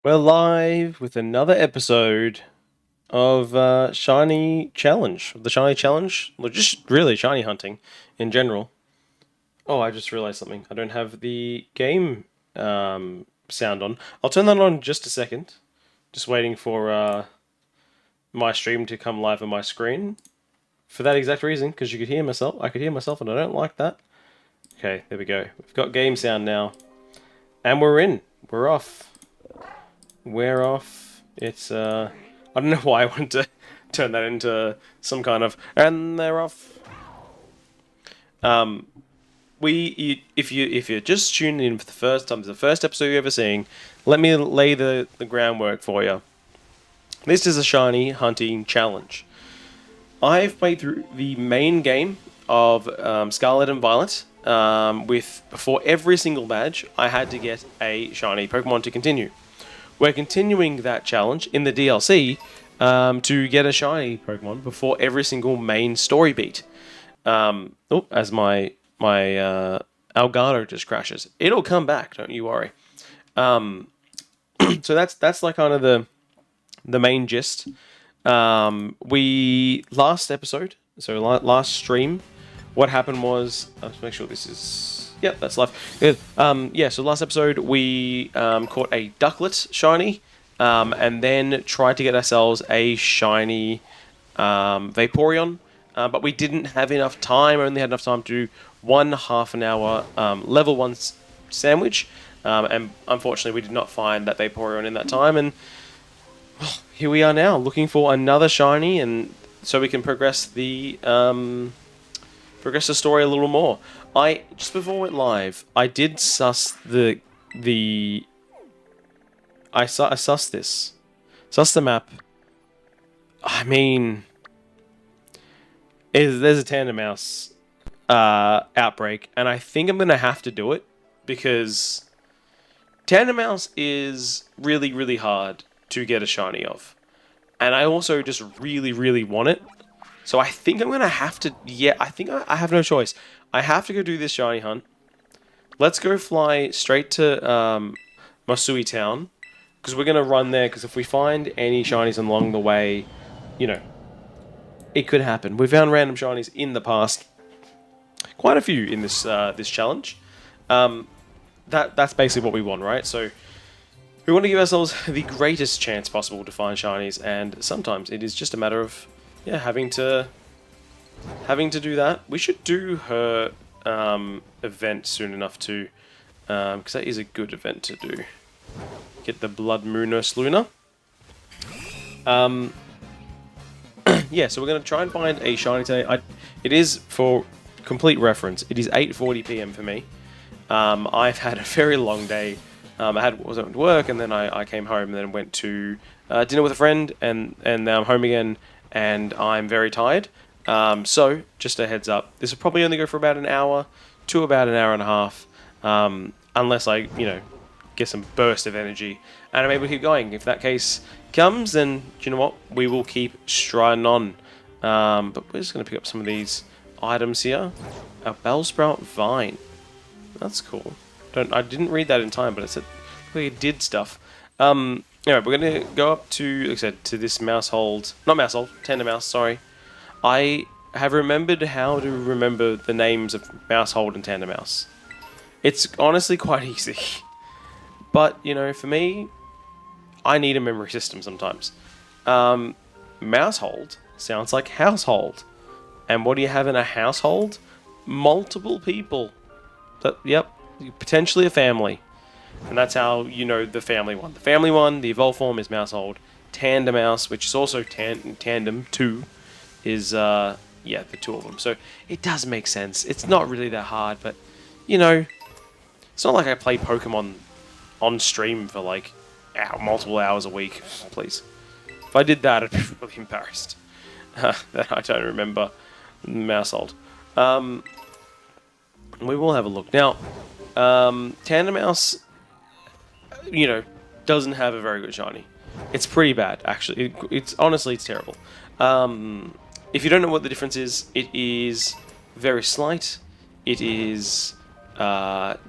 We're live with another episode of Shiny Challenge. The Shiny Challenge? Well, just really shiny hunting in general. Oh, I just realized something. I don't have the game sound on. I'll turn that on just a second. Just waiting for my stream to come live on my screen. For that exact reason, because you could hear myself. I could hear myself and I don't like that. Okay, there we go. We've got game sound now. And we're in. We're off. We're off. It's I don't know why I wanted to turn that into some kind of and they're off. If you're just tuning in for the first time, the first episode you're ever seeing, let me lay the groundwork for you. This is a shiny hunting challenge. I've played through the main game of Scarlet and Violet. With before every single badge, I had to get a shiny Pokemon to continue. We're continuing that challenge in the DLC to get a shiny Pokemon before every single main story beat. As my Elgato just crashes, it'll come back. Don't you worry. So that's like kind of the main gist. We last episode, so last stream, what happened was let's make sure this is. Yep, that's live. Good. So last episode we caught a Ducklet shiny, and then tried to get ourselves a shiny Vaporeon, but we didn't have enough time. Only had enough time to do one half an hour level 1 sandwich, and unfortunately we did not find that Vaporeon in that time. And here we are now, looking for another shiny, and so we can progress the story a little more. I just before we went live, I did suss the I sussed this. Suss the map. I mean, there's a Tandem Mouse outbreak, and I think I'm gonna have to do it because Tandem Mouse is really, really hard to get a shiny of, and I also just really, really want it. So I think I'm gonna have to. Yeah, I think I have no choice. I have to go do this shiny hunt. Let's go fly straight to Masui Town, because we're gonna run there. Because if we find any shinies along the way, you know, it could happen. We found random shinies in the past, quite a few in this this challenge. That's basically what we want, right? So we want to give ourselves the greatest chance possible to find shinies, and sometimes it is just a matter of having to do that. We should do her event soon enough too, because that is a good event to do. Get the Blood Moonus Luna. So we're going to try and find a shiny today. It is, for complete reference, it is 8:40 p.m. for me. I've had a very long day. I was at work, and then I came home, and then went to dinner with a friend, and now I'm home again, and I'm very tired. So, just a heads up, this will probably only go for about an hour to about an hour and a half, unless I, get some burst of energy, and I'm able to keep going. If that case comes, then, you know what, we will keep striding on. But we're just going to pick up some of these items here. A Bellsprout Vine. That's cool. I didn't read that in time, but it said it did stuff. Anyway, we're going to go up to, like I said, to this Tandem Mouse, sorry. I have remembered how to remember the names of Mousehold and Tandem Mouse. It's honestly quite easy. But, for me, I need a memory system sometimes. Mousehold sounds like household. And what do you have in a household? Multiple people. Yep, potentially a family. And that's how you know the family one. The family one, the evolved form, is Mousehold. Tandem Mouse, which is also Tandem 2, is, the two of them. So it does make sense. It's not really that hard, but, it's not like I play Pokemon on stream for, like, multiple hours a week. Please. If I did that, I'd be really embarrassed that I don't remember Mousehold. We will have a look. Now, Tandem Mouse, doesn't have a very good shiny. It's pretty bad, actually. Honestly, it's terrible. If you don't know what the difference is, it is very slight. It is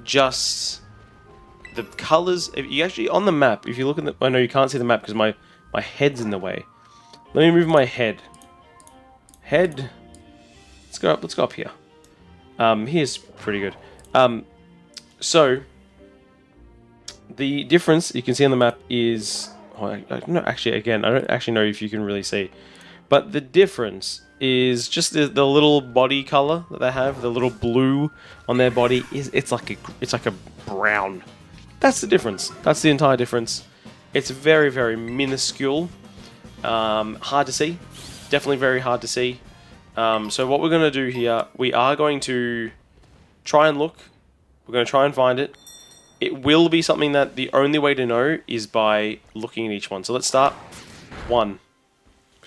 just the colors. If you actually on the map, if you look at the, I know you can't see the map because my head's in the way. Let me move my head. Head. Let's go up. Let's go up here. Here's pretty good. So the difference you can see on the map is. Oh, no, actually, again, I don't actually know if you can really see, but the difference is just the little body color that they have. The little blue on their body it's like a brown. That's the difference. That's the entire difference. It's very, very minuscule. Hard to see. Definitely very hard to see. So what we're going to do here, we are going to try and look. We're going to try and find it. It will be something that the only way to know is by looking at each one. So let's start. 1.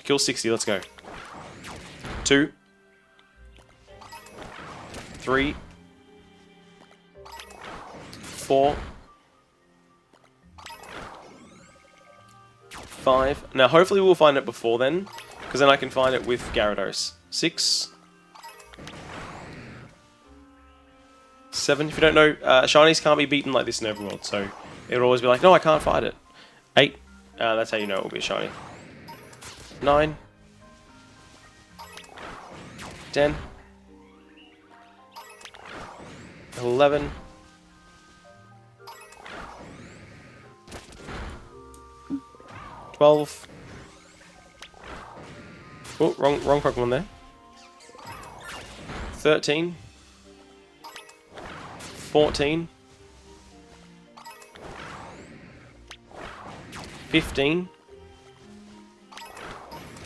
Kill 60. Let's go. 2. 3. 4. 5. Now, hopefully we'll find it before then, because then I can find it with Gyarados. 6. 7. If you don't know, shinies can't be beaten like this in Overworld, so it'll always be like, no, I can't fight it. 8. That's how you know it will be a shiny. 9. 10. 11. 12. Oh, wrong Pokemon there. 13. 14. 15.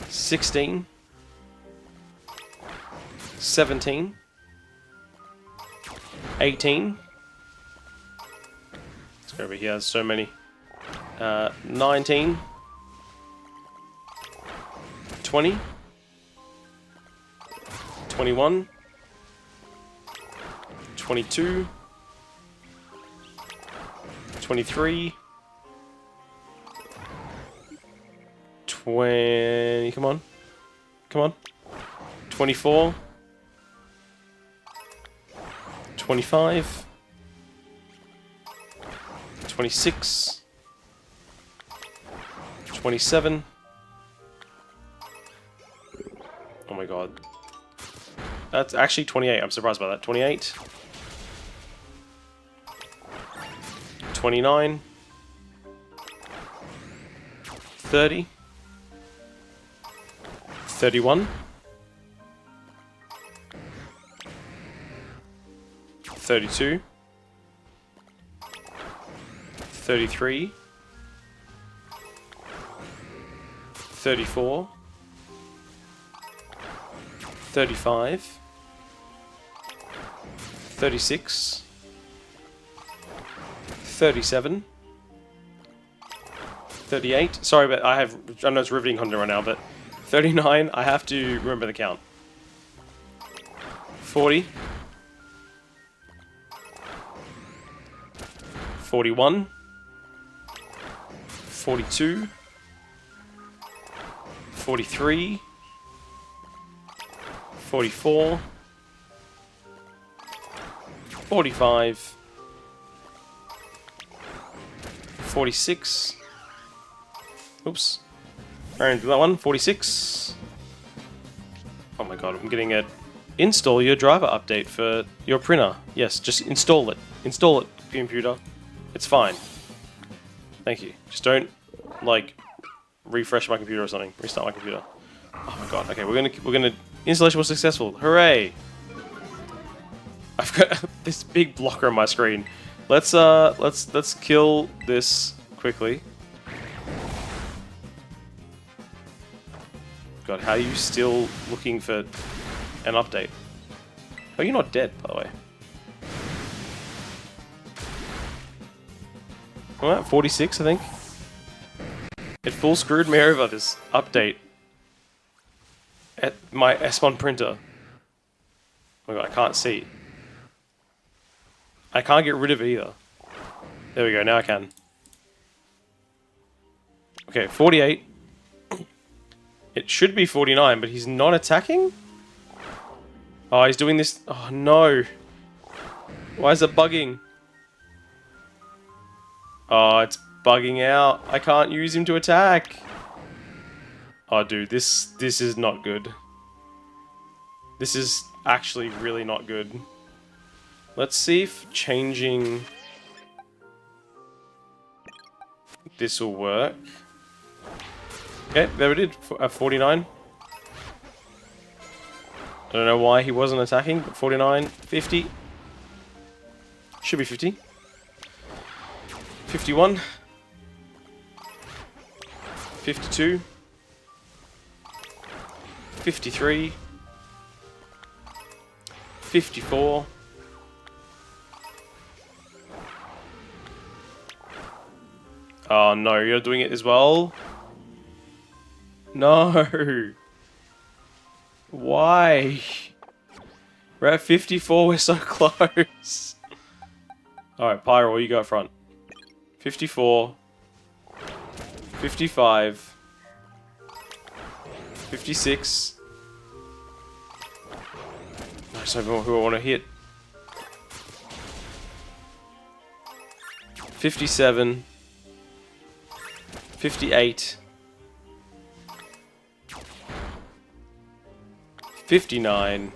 16. 17. 18. Let's go over here, there's so many. 19. 20. 21. 22. 23. 20. Come on. Come on. 24. 25. 26. 27. Oh my god. That's actually 28. I'm surprised by that. 28. 29. 30. 31. 32. 33. 34. 35. 36. 37. 38. Sorry, but I know it's riveting content right now, but 39, I have to remember the count. 40. 41. 42. 43. 44. 45. 46. Oops. Alright, that one. 46. Oh my god, I'm getting it. Install your driver update for your printer. Yes, just install it. Install it, computer. It's fine. Thank you. Just don't, like, refresh my computer or something. Restart my computer. Oh my god. Okay, we're gonna installation was successful. Hooray! I've got this big blocker on my screen. Let's kill this quickly. God, how are you still looking for an update? Oh, you're not dead, by the way. I'm at 46, I think. It full screwed me over, this update. At my S1 printer. Oh my god, I can't see. I can't get rid of it either. There we go, now I can. Okay, 48. It should be 49, but he's not attacking? Oh, he's doing this. Oh no. Why is it bugging? Oh, it's bugging out. I can't use him to attack. Oh, dude, this is not good. This is actually really not good. Let's see if changing this will work. Okay, there we did. 49. I don't know why he wasn't attacking, but 49, 50. Should be 50. 51. 52. 53. 54. Oh no, you're doing it as well? No. Why? We're at 54, we're so close. Alright, Pyro, you go up front. 54. 55. 56. There's no more who I want to hit. 57. 58. 59.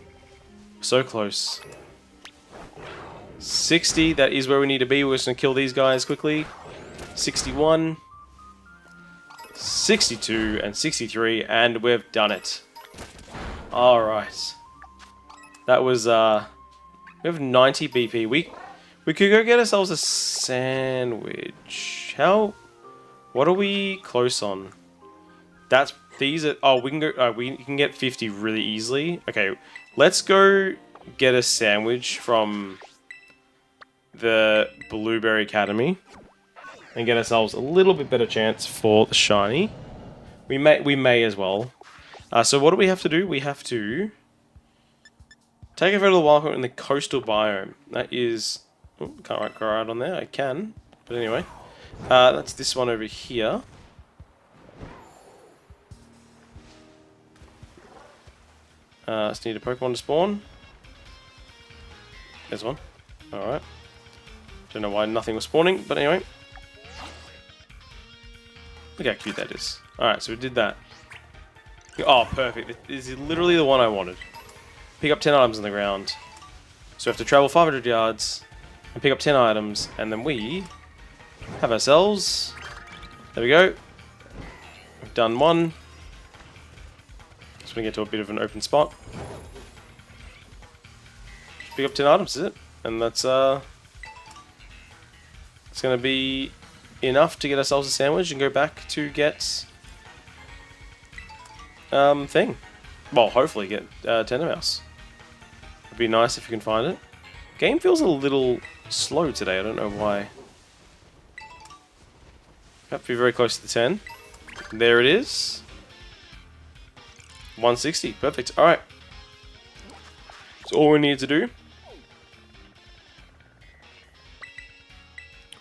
So close. 60, that is where we need to be. We're just going to kill these guys quickly. 61. 62 and 63, and we've done it. Alright. That was, we have 90 BP. We could go get ourselves a sandwich. What are we close on? These are, oh, we can go, we can get 50 really easily. Okay, let's go get a sandwich from the Blueberry Academy and get ourselves a little bit better chance for the shiny. We may as well. So what do we have to do? We have to take a photo of the wild in the coastal biome. That is, oh, can't write on there. I can, but anyway, that's this one over here. Just need a Pokemon to spawn. There's one. Alright. Don't know why nothing was spawning, but anyway. Look how cute that is. Alright, so we did that. Oh, perfect. This is literally the one I wanted. Pick up 10 items on the ground. So we have to travel 500 yards and pick up 10 items, and then we have ourselves... There we go. We've done one. So we get to a bit of an open spot. Just pick up 10 items, is it? And that's it's gonna be enough to get ourselves a sandwich and go back to get thing. Well, hopefully get Tender Mouse. It'd be nice if you can find it. Game feels a little slow today, I don't know why. Have to be very close to the 10. There it is. 160, perfect. Alright. So all we need to do,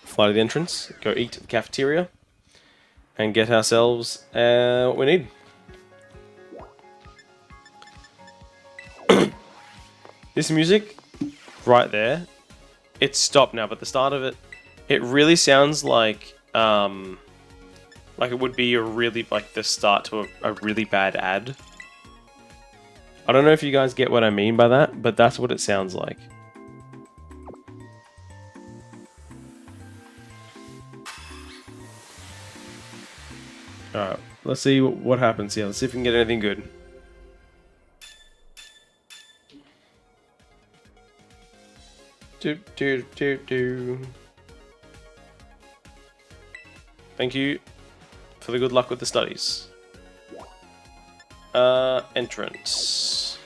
fly to the entrance, go eat at the cafeteria, and get ourselves what we need. This music, right there, it's stopped now, but the start of it, it really sounds like it would be a really, like the start to a really bad ad. I don't know if you guys get what I mean by that, but that's what it sounds like. Alright, let's see what happens here. Let's see if we can get anything good. Thank you for the good luck with the studies. Entrance.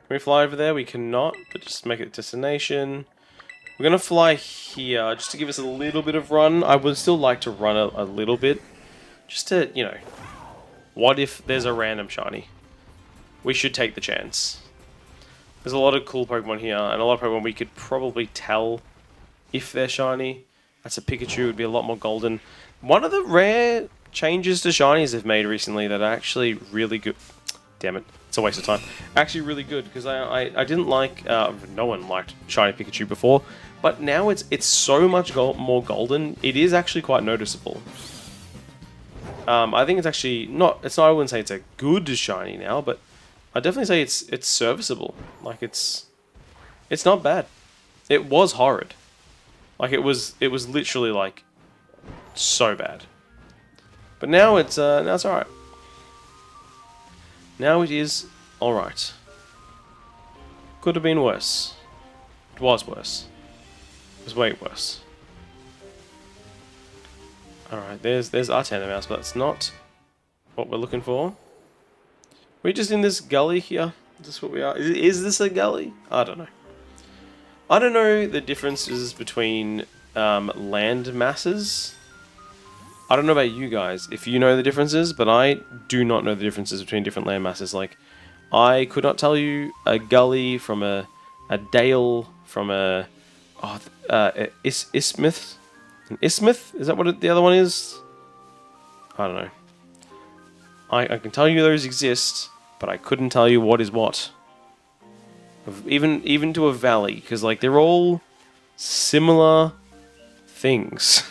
Can we fly over there? We cannot, but just make it destination. We're gonna fly here just to give us a little bit of run. I would still like to run a little bit, just to, you know, what if there's a random shiny? We should take the chance. There's a lot of cool Pokemon here, and a lot of Pokemon we could probably tell if they're shiny. That's a Pikachu, it would be a lot more golden. One of the rare changes to shinies they've made recently that are actually really good. damn it. It's a waste of time. Actually really good, because I didn't like... no one liked Shiny Pikachu before, but now it's so much more golden, it is actually quite noticeable. I think it's actually not... I wouldn't say it's a good Shiny now, but I'd definitely say it's serviceable. Like, it's not bad. It was horrid. Like, it was literally, like, so bad. But now it's alright. Now it is alright. Could have been worse. It was worse. It was way worse. Alright, there's our Tandem Mouse, but that's not what we're looking for. We're just in this gully here. Is this what we are? Is this a gully? I don't know. I don't know the differences between land masses. I don't know about you guys, if you know the differences, but I do not know the differences between different land masses. Like, I could not tell you a gully from a dale from a... isthmus? An isthmus? Is that what the other one is? I don't know. I can tell you those exist, but I couldn't tell you what is what. Even to a valley, because, like, they're all similar things.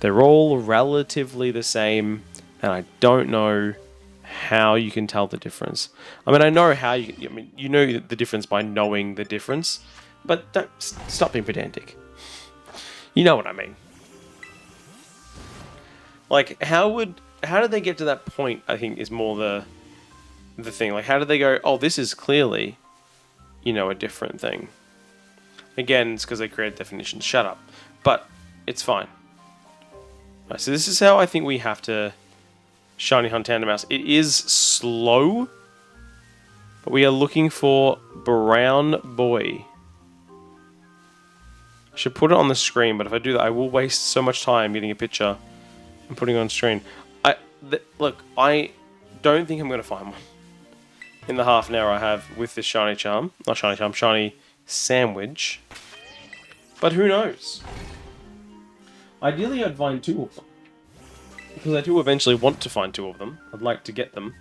They're all relatively the same, and I don't know how you can tell the difference. I mean, I know how you... I mean, you know the difference by knowing the difference, but don't stop being pedantic. You know what I mean. Like, how did they get to that point, I think, is more the thing. Like, how did they go, oh, this is clearly, you know, a different thing. Again, it's because they created definitions. Shut up. But it's fine. Right, so this is how I think we have to Shiny Hunt Tandem Mouse. It is slow, but we are looking for Brown Boy. I should put it on the screen, but if I do that, I will waste so much time getting a picture and putting it on screen. Look, I don't think I'm going to find one in the half an hour I have with this Shiny Charm. Not Shiny Charm, Shiny Sandwich. But who knows? Ideally, I'd find 2 of them. Because I do eventually want to find 2 of them. I'd like to get them.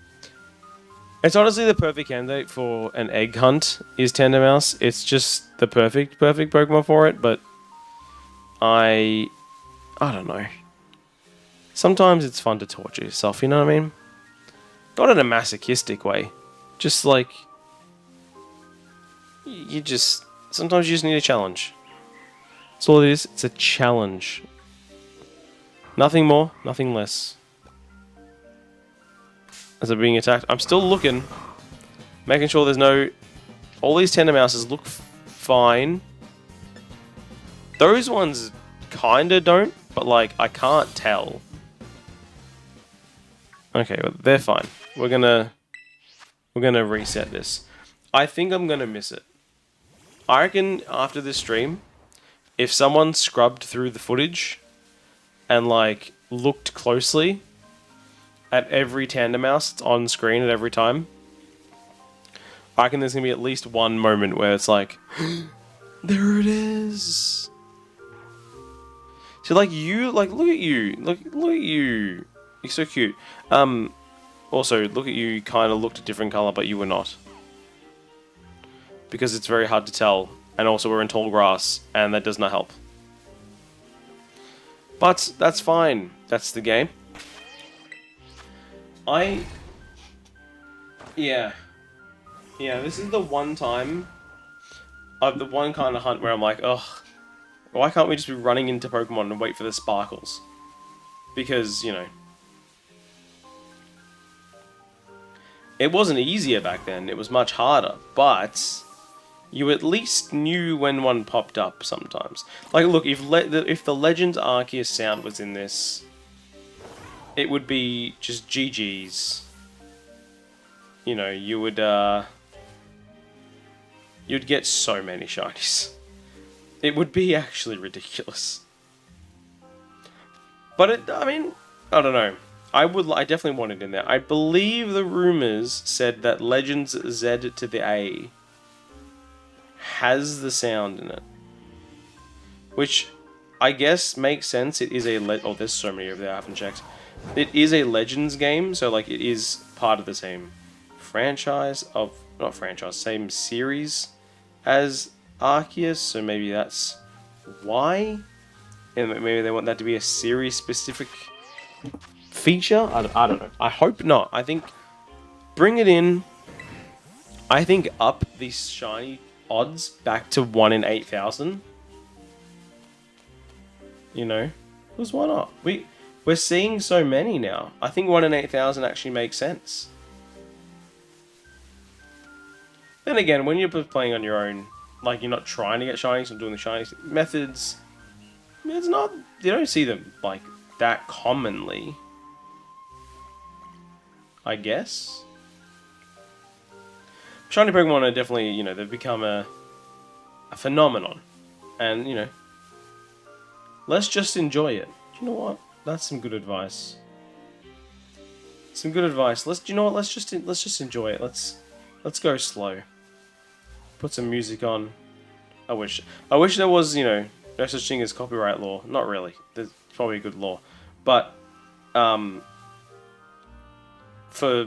It's honestly the perfect candidate for an egg hunt, is Tandem Mouse. It's just the perfect Pokemon for it, but I don't know. Sometimes it's fun to torture yourself, you know what I mean? Not in a masochistic way. Just like... Sometimes you just need a challenge. That's all it is. It's a challenge. Nothing more, nothing less. As they're being attacked. I'm still looking. Making sure there's no... All these Tandem Mouses look fine. Those ones kinda don't, but like, I can't tell. Okay, well, they're fine. We're gonna reset this. I think I'm gonna miss it. I reckon after this stream, if someone scrubbed through the footage and like looked closely at every Tandem Mouse that's on screen at every time, I reckon there's gonna be at least one moment where it's like, there it is. So like look at you, look at you. You're so cute. Also, look at you, you kind of looked a different color, but you were not. Because it's very hard to tell. And also we're in tall grass, and that does not help. But that's fine. That's the game. Yeah, this is the one time of the one kind of hunt where I'm like, ugh, why can't we just be running into Pokemon and wait for the sparkles? Because, you know, it wasn't easier back then, it was much harder, but you at least knew when one popped up sometimes. Like, look, if the Legends Arceus sound was in this, it would be just GG's. You know, you'd get so many shinies. It would be actually ridiculous. But I mean, I don't know. I definitely want it in there. I believe the rumors said that Legends Z to the A has the sound in it, which I guess makes sense. It is a oh, there's so many over there I haven't checked. It is a Legends game, so like it is part of the same franchise of, not franchise, same series as Arceus, so maybe that's why. And maybe they want that to be a series specific feature. I don't know. I hope not. I think bring it in. I think up these shiny odds back to 1 in 8,000. You know, because why not? We're seeing so many now. I think 1 in 8,000 actually makes sense. Then again, when you're playing on your own, like you're not trying to get shinies and doing the shinies methods, it's not. You don't see them like that commonly. I guess. Shiny Pokemon are definitely, you know, they've become a phenomenon, and you know, let's just enjoy it. Do you know what? That's some good advice. Some good advice. Do you know what? Let's just enjoy it. Let's go slow. Put some music on. I wish there was, you know, no such thing as copyright law. Not really. There's probably a good law, but for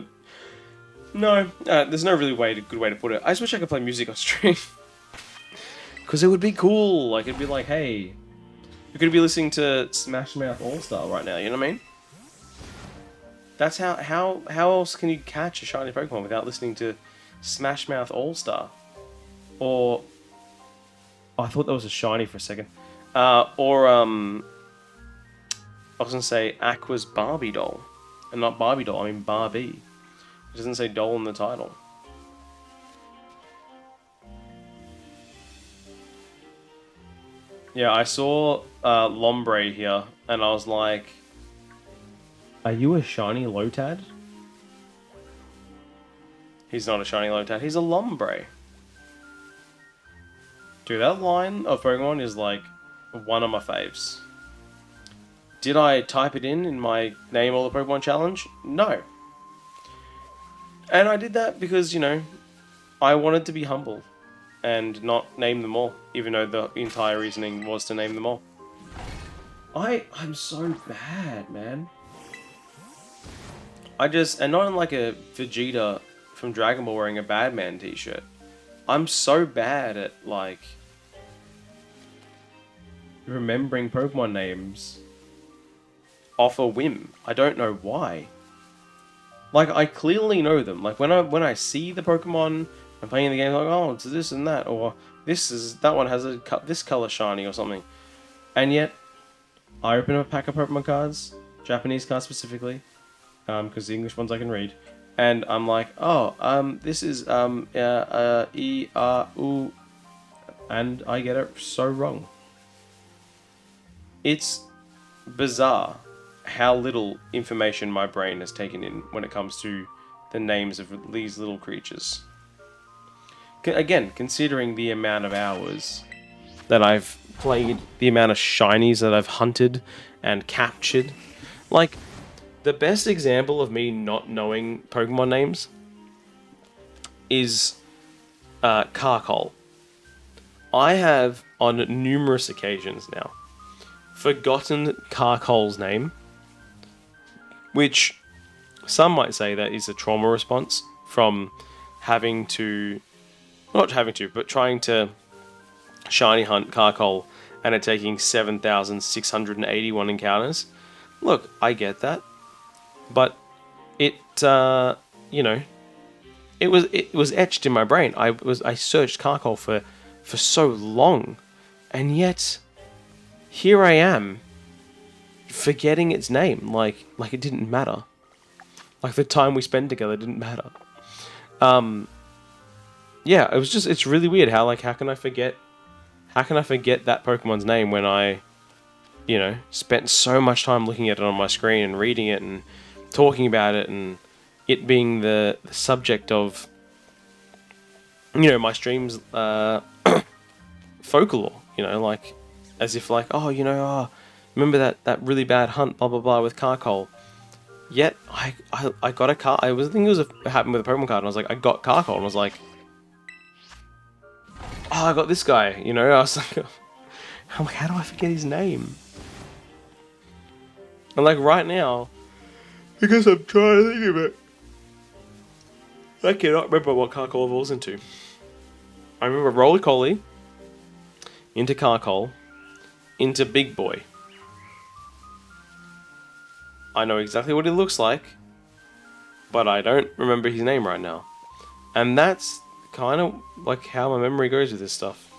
no, there's no really good way to put it. I just wish I could play music on stream, because it would be cool. Like it'd be like, hey, you could be listening to Smash Mouth All Star right now. You know what I mean? That's how else can you catch a shiny Pokemon without listening to Smash Mouth All Star? Or oh, I thought that was a shiny for a second. I was gonna say Aqua's Barbie doll, and not Barbie doll. I mean Barbie. It doesn't say doll in the title. Yeah, I saw Lombre here, and I was like, "Are you a shiny Lotad?" He's not a shiny Lotad. He's a Lombre. Dude, that line of Pokemon is like one of my faves. Did I type it in my Name All the Pokemon challenge? No. And I did that because, you know, I wanted to be humble and not name them all, even though the entire reasoning was to name them all. I'm so bad, man. And not in like a Vegeta from Dragon Ball wearing a Badman t-shirt. I'm so bad at, like, remembering Pokemon names off a whim. I don't know why. Like, I clearly know them. Like, when I see the Pokemon, I'm playing the game, like, oh, it's this and that, or that one has this color shiny or something. And yet, I open up a pack of Pokemon cards, Japanese cards specifically, because the English ones I can read, and I'm like, oh, this is, E, R, U, and I get it so wrong. It's bizarre how little information my brain has taken in when it comes to the names of these little creatures. Again, considering the amount of hours that I've played, the amount of shinies that I've hunted and captured. Like, the best example of me not knowing Pokemon names is Carkol. I have, on numerous occasions now, forgotten Carkol's name, which some might say that is a trauma response from trying to shiny hunt Carkol and it taking 7,681 encounters. Look, I get that, but it you know, it was etched in my brain. I searched Carkol for so long, and yet here I am forgetting its name, like it didn't matter. Like the time we spent together didn't matter. Yeah, it's really weird how can I forget that Pokemon's name when I, you know, spent so much time looking at it on my screen and reading it and talking about it and it being the subject of, you know, my streams folklore, you know, like as if like, oh, you know, oh, remember that really bad hunt, blah blah blah, with Carkol. Yet I got a car. I think it was happened with a Pokemon card, and I was like, I got Carkol, and I was like, oh, I got this guy. You know, I was like, I'm like, how do I forget his name? And like right now, because I'm trying to think of it, I cannot remember what Carcol evolves into. I remember Roly Collie, into Carcol, into Big Boy. I know exactly what he looks like, but I don't remember his name right now. And that's kind of like how my memory goes with this stuff.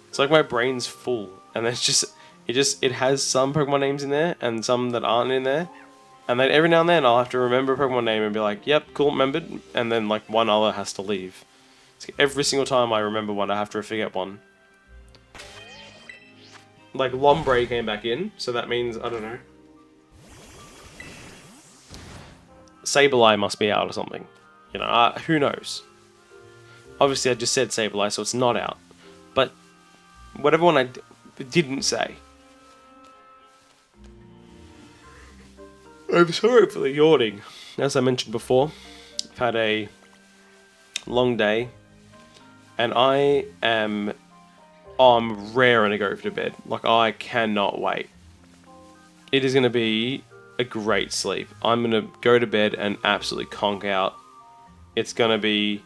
It's like my brain's full, and it has some Pokemon names in there and some that aren't in there. And then every now and then I'll have to remember a Pokemon name and be like, yep, cool, remembered. And then like one other has to leave. So every single time I remember one, I have to forget one. Like Lombre came back in, so that means, I don't know. Sableye must be out or something. You know, who knows? Obviously I just said Sableye, so it's not out. But whatever one I didn't say. I'm sorry for the yawning. As I mentioned before, I've had a long day, and I'm raring to go to bed. Like, I cannot wait. It is going to be a great sleep. I'm going to go to bed and absolutely conk out. It's going to be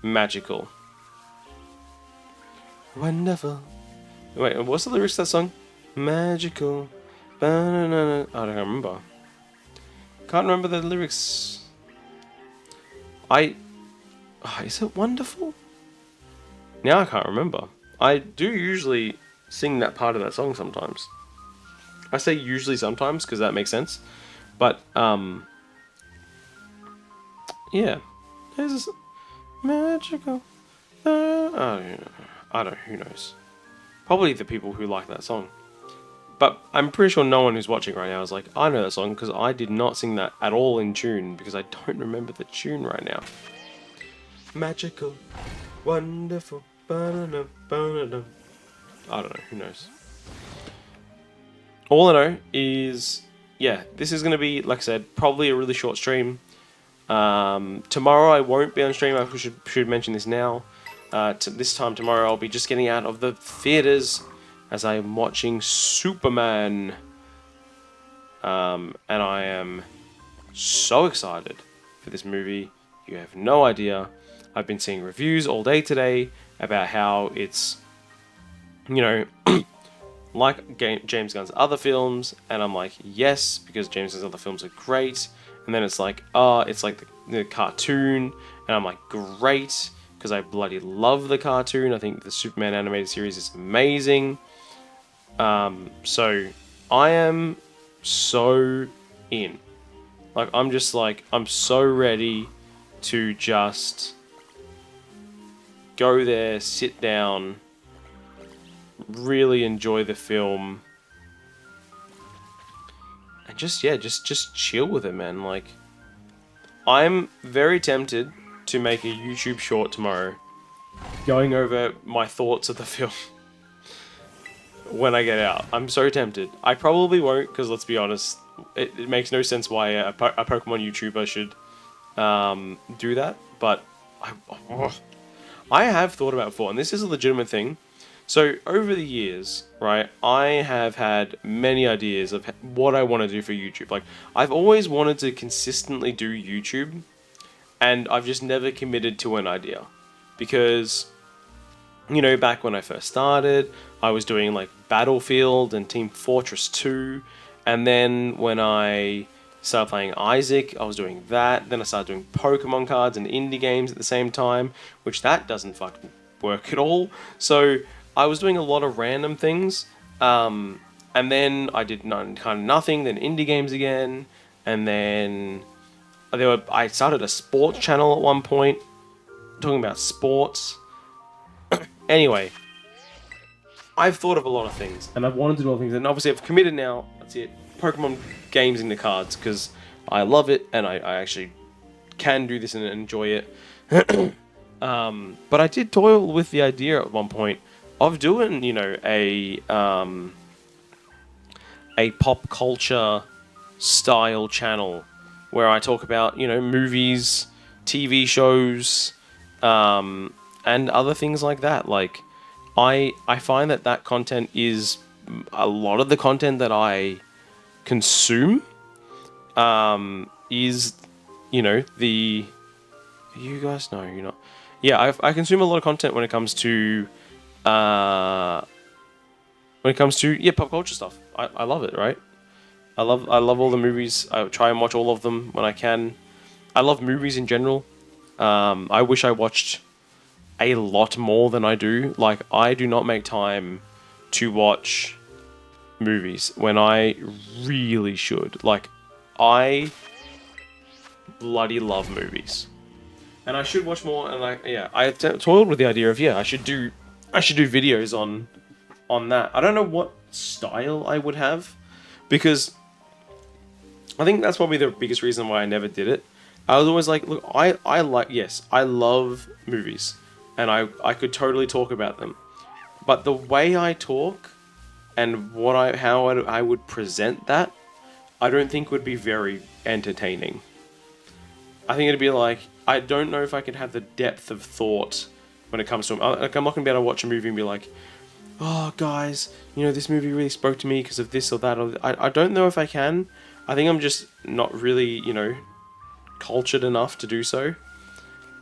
magical. Wonderful. Wait, what's the lyrics to that song? Magical. Ba-na-na-na. I don't remember. Can't remember the lyrics. Is it wonderful? Now I can't remember. I do usually sing that part of that song sometimes. I say usually sometimes because that makes sense. But, yeah. There's this magical. I don't know, who knows. Probably the people who like that song. But I'm pretty sure no one who's watching right now is like, I know that song because I did not sing that at all in tune because I don't remember the tune right now. Magical, wonderful, ba-da-da, ba-da-da. I don't know, who knows. All I know is, yeah, this is going to be, like I said, probably a really short stream. Tomorrow I won't be on stream, I should mention this now. This time tomorrow I'll be just getting out of the theaters as I am watching Superman. And I am so excited for this movie. You have no idea. I've been seeing reviews all day today about how it's, you know, like James Gunn's other films, and I'm like, yes, because James Gunn's other films are great. And then it's like, it's like the cartoon, and I'm like, great, because I bloody love the cartoon. I think the Superman animated series is amazing. So I am so in. Like, I'm so ready to just go there, sit down, really enjoy the film, and just chill with it, man. Like, I'm very tempted to make a YouTube short tomorrow going over my thoughts of the film when I get out. I'm so tempted. I probably won't, because let's be honest, it makes no sense why a Pokemon YouTuber should do that, but I have thought about it before, and this is a legitimate thing. So, over the years, right, I have had many ideas of what I want to do for YouTube. Like, I've always wanted to consistently do YouTube, and I've just never committed to an idea. Because, you know, back when I first started, I was doing, like, Battlefield and Team Fortress 2, and then when I started playing Isaac, I was doing that. Then I started doing Pokemon cards and indie games at the same time, which that doesn't fucking work at all. So I was doing a lot of random things, and then I did kind of nothing, then indie games again, and then I started a sports channel at one point, talking about sports. Anyway, I've thought of a lot of things, and I've wanted to do a lot of things, and obviously I've committed now. That's it. Pokemon games into cards, because I love it, and I actually can do this and enjoy it. But I did toil with the idea at one point of doing, you know, a pop culture style channel where I talk about, you know, movies, TV shows, and other things like that. Like, I find that content is a lot of the content that I consume. is, you know, the... You guys know, you're not... Yeah, I consume a lot of content when it comes to... yeah, pop culture stuff. I love it, right? I love all the movies. I try and watch all of them when I can. I love movies in general. I wish I watched a lot more than I do. Like, I do not make time to watch movies when I really should. Like, I bloody love movies, and I should watch more. And I toiled with the idea of I should do videos on that. I don't know what style I would have, because I think that's probably the biggest reason why I never did it. I was always like, look, I like, yes, I love movies, and I could totally talk about them, but the way I talk and how I would present that, I don't think would be very entertaining. I think it'd be like, I don't know if I could have the depth of thought when it comes to them. Like, I'm not gonna be able to watch a movie and be like, oh guys, you know, this movie really spoke to me because of this or that. Or I don't know if I can. I think I'm just not really, you know, cultured enough to do so.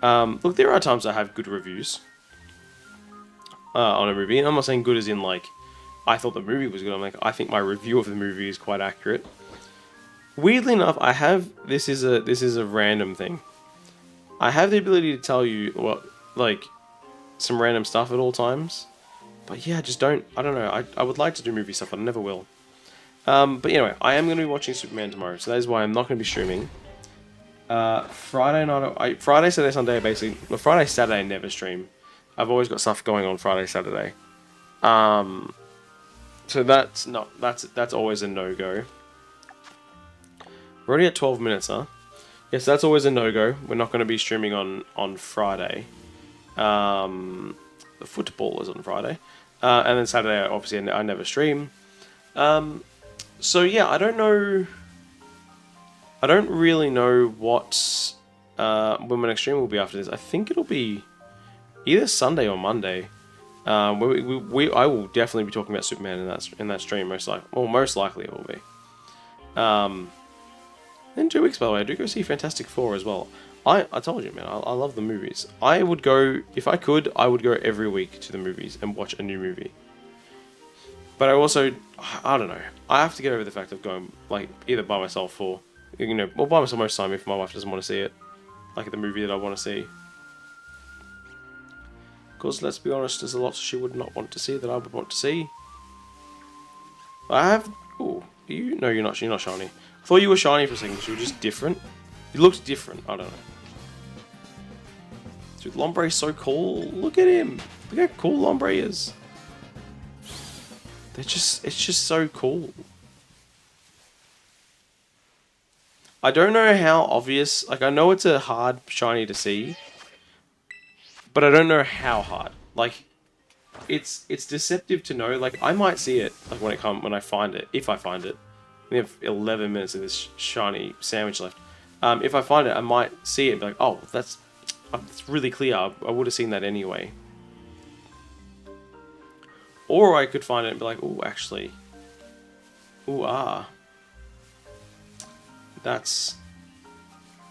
Look, there are times I have good reviews on a movie, and I'm not saying good as in like I thought the movie was good. I'm like, I think my review of the movie is quite accurate. Weirdly enough, I have this is a random thing. I have the ability to tell you like some random stuff at all times, but yeah, I don't know. I would like to do movie stuff, but I never will. But anyway, I am going to be watching Superman tomorrow, so that is why I'm not going to be streaming. Friday night, Friday, Saturday, Sunday, basically. Well, Friday, Saturday, I never stream. I've always got stuff going on Friday, Saturday. So that's always a no-go. We're already at 12 minutes, huh? Yes, that's always a no-go. We're not going to be streaming on Friday. The football is on Friday. And then Saturday, obviously, I never stream. So yeah, I don't know. I don't really know what when my next stream will be after this. I think it'll be either Sunday or Monday. I will definitely be talking about Superman in that stream, most likely it will be. In 2 weeks, by the way, I do go see Fantastic Four as well. I told you, man, I love the movies. I would go, if I could, I would go every week to the movies and watch a new movie. But I don't know. I have to get over the fact of going, like, either by myself or, you know, or by myself most of the time if my wife doesn't want to see it. Like the movie that I want to see. Because, let's be honest, there's a lot she would not want to see that I would want to see. I have... Oh, no, you're not shiny. I thought you were shiny for a second, so you're just different. It looks different, I don't know. Dude, Lombre is so cool. Look at him. Look how cool Lombre is. It's just so cool. I don't know how obvious, like I know it's a hard shiny to see, but I don't know how hard. Like, it's deceptive to know. Like, I might see it, like when I find it, if I find it. We have 11 minutes of this shiny sandwich left. If I find it, I might see it and be like, oh, that's really clear. I would have seen that anyway. Or I could find it and be like, oh, actually. Ooh, that's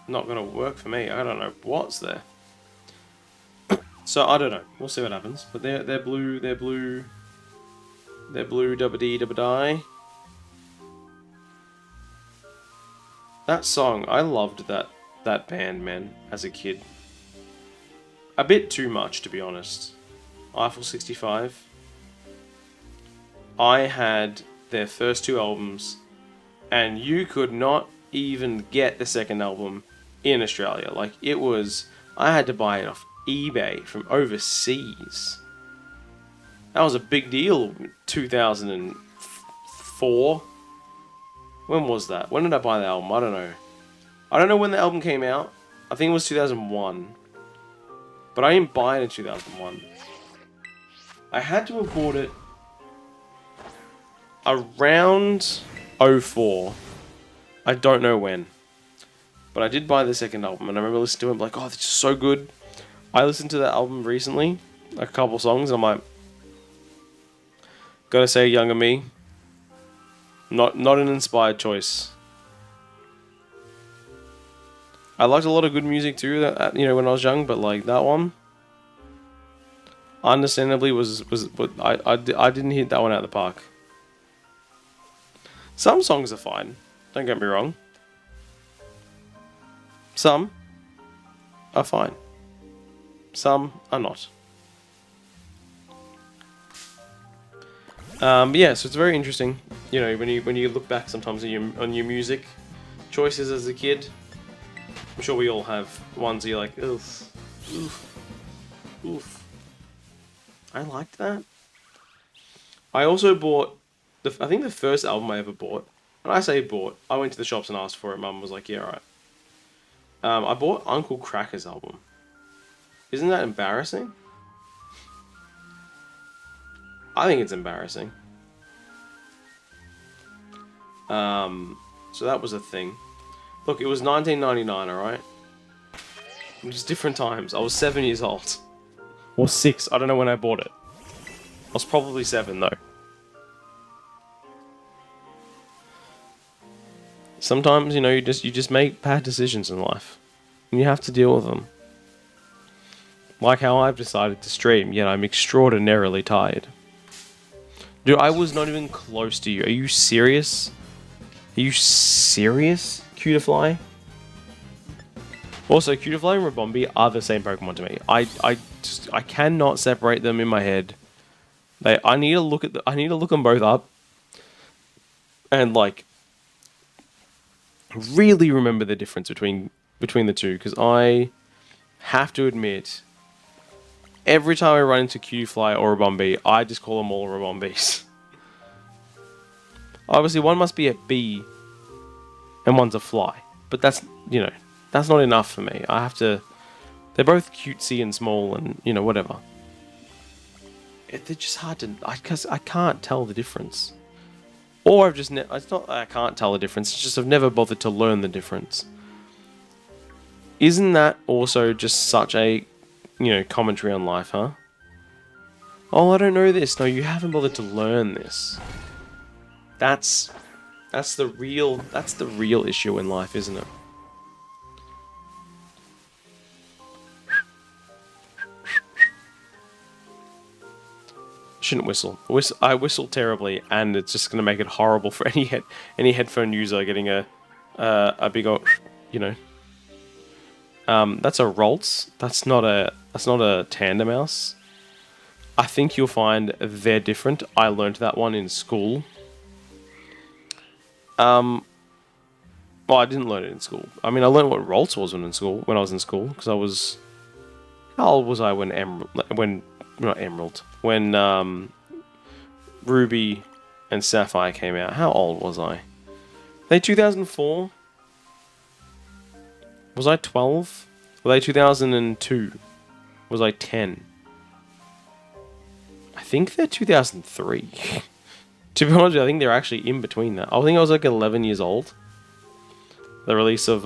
not going to work for me. I don't know what's there. So, I don't know. We'll see what happens. But they're blue, dubba-dee, dubba-die. That song, I loved that band, man, as a kid. A bit too much, to be honest. Eiffel 65. I had their first 2 albums, and you could not even get the second album in Australia. Like, it was... I had to buy it off eBay from overseas. That was a big deal in 2004. When was that? When did I buy the album? I don't know. I don't know when the album came out. I think it was 2001. But I didn't buy it in 2001. I had to have bought it around 04. I don't know when. But I did buy the second album, and I remember listening to it, like, oh, this is so good. I listened to that album recently, a couple songs, and I'm like, gotta say, younger me, not an inspired choice. I liked a lot of good music too, when I was young, but like that one, understandably, I didn't hit that one out of the park. Some songs are fine, don't get me wrong. Some are fine. Some are not. Yeah, so it's very interesting. When you look back sometimes on your music choices as a kid. I'm sure we all have ones that you're like, oof, oof, oof. I liked that. I also bought I think the first album I ever bought. When I say bought, I went to the shops and asked for it. Mum was like, yeah, right. I bought Uncle Kracker's album. Isn't that embarrassing? I think it's embarrassing. So that was a thing. Look, it was 1999, alright? It was different times. I was 7 years old. Or 6, I don't know when I bought it. I was probably 7 though. Sometimes, you just make bad decisions in life. And you have to deal with them. Like how I've decided to stream, yet I'm extraordinarily tired. Dude, I was not even close to you. Are you serious? Are you serious, Cutiefly? Also, Cutiefly and Rabombi are the same Pokemon to me. I cannot separate them in my head. I need to look them both up and like really remember the difference between the two, because I have to admit, every time I run into Cutiefly or Rabombi, I just call them all Rabombis. Obviously, one must be a bee and one's a fly, but that's not enough for me. I have to. They're both cutesy and small, and whatever. They're just hard to. Because I can't tell the difference. Or I've just. It's not that I can't tell the difference. It's just I've never bothered to learn the difference. Isn't that also just such a, commentary on life, huh? Oh, I don't know this. No, you haven't bothered to learn this. That's the real issue in life, isn't it? Shouldn't whistle. I whistle terribly, and it's just going to make it horrible for any headphone user getting a big old, That's a Ralts. That's not a Tandem Mouse. I think you'll find they're different. I learned that one in school. Well, I didn't learn it in school. I mean, I learned what Ralts was when I was in school, because I was. How old was I when Ruby and Sapphire came out? How old was I? They 2004? Was I 12? Were they 2002? Was I 10? I think they're 2003. To be honest, I think they're actually in between that. I think I was like 11 years old. The release of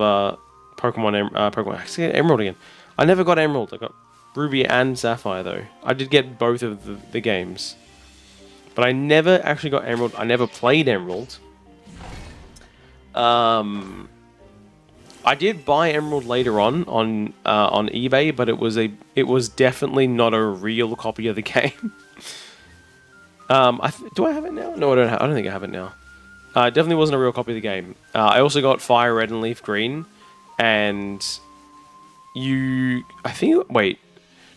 Pokemon. Actually, Emerald again. I never got Emerald. I got Ruby and Sapphire though. I did get both of the games, but I never actually got Emerald. I never played Emerald. I did buy Emerald later on eBay, but it was definitely not a real copy of the game. Do I have it now? No, I don't. I don't think I have it now. It definitely wasn't a real copy of the game. I also got Fire Red and Leaf Green, and wait,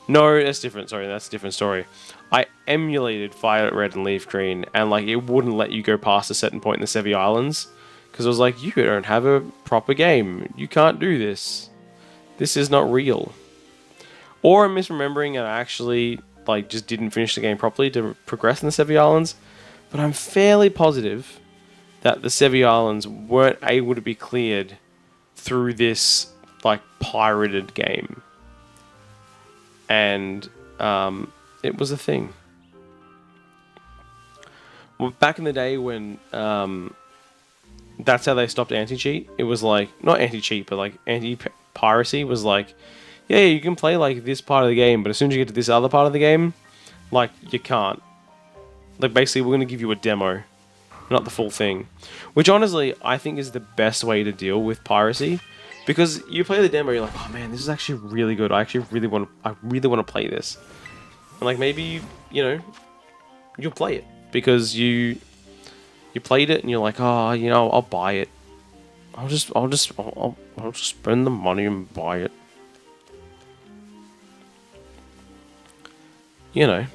no, that's different. Sorry, that's a different story. I emulated Fire Red and Leaf Green, and like it wouldn't let you go past a certain point in the Sevi Islands, because it was like, you don't have a proper game. You can't do this. This is not real. Or I'm misremembering, and I actually just didn't finish the game properly to progress in the Sevi Islands. But I'm fairly positive that the Sevi Islands weren't able to be cleared through this pirated game. And it was a thing. Well, back in the day when that's how they stopped anti-cheat. It was not anti-cheat, but anti-piracy was yeah, you can play this part of the game, but as soon as you get to this other part of the game, you can't. Basically, we're going to give you a demo, not the full thing. Which honestly, I think is the best way to deal with piracy, Because you play the demo, you're like, oh man, this is actually really good. I really want to play this. And like maybe you'll play it because you played it and you're like, oh, I'll buy it. I'll just spend the money and buy it. You know.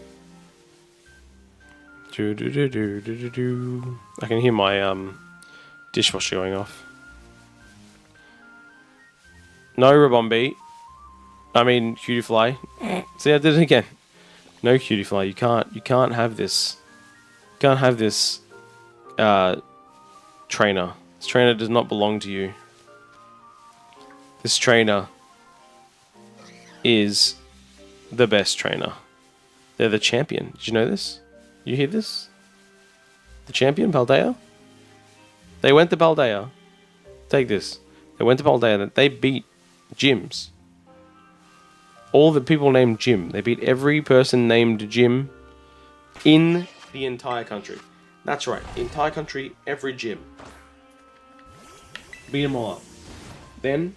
I can hear my dishwasher going off. No Rabombi. I mean Cutie Fly. See, I did it again. No Cutie Fly. You can't have this. You can't have this trainer. This trainer does not belong to you. This trainer is the best trainer. They're the champion. Did you know this? You hear this? The champion, Paldea? They went to Paldea. Take this. They went to Paldea. They beat gyms. All the people named Jim. They beat every person named Jim in the entire country. That's right. The entire country, every gym. Beat them all up. Then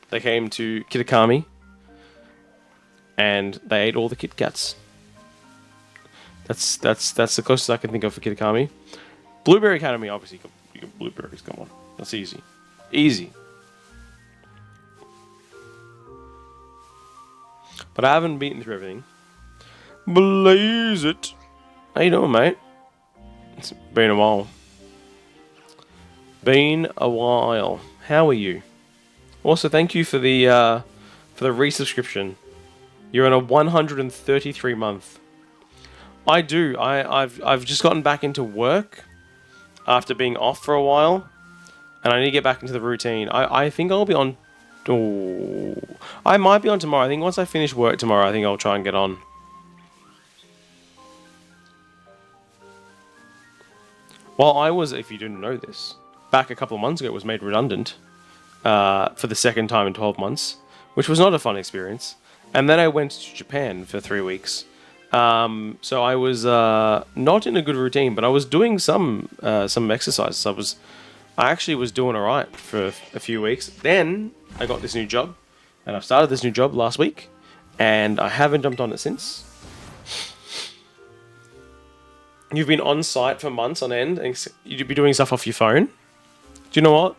they came to Kitakami and they ate all the Kit Kats. That's the closest I can think of for Kitakami. Blueberry Academy, obviously. You got blueberries, come on. That's easy. Easy. But I haven't beaten through everything. Blaze it. How you doing, mate? It's been a while. Been a while. How are you? Also, thank you for the resubscription. You're on a 133 month. I do. I've just gotten back into work after being off for a while, and I need to get back into the routine. I think I'll be on. Oh, I might be on tomorrow. I think once I finish work tomorrow, I think I'll try and get on. Well, I was, if you didn't know this, back a couple of months ago, was made redundant for the second time in 12 months, which was not a fun experience. And then I went to Japan for 3 weeks. So I was not in a good routine, but I was doing some exercises. I actually was doing alright for a few weeks. Then I got this new job, and I've started this new job last week, and I haven't jumped on it since. You've been on site for months on end, and you'd be doing stuff off your phone. Do you know what?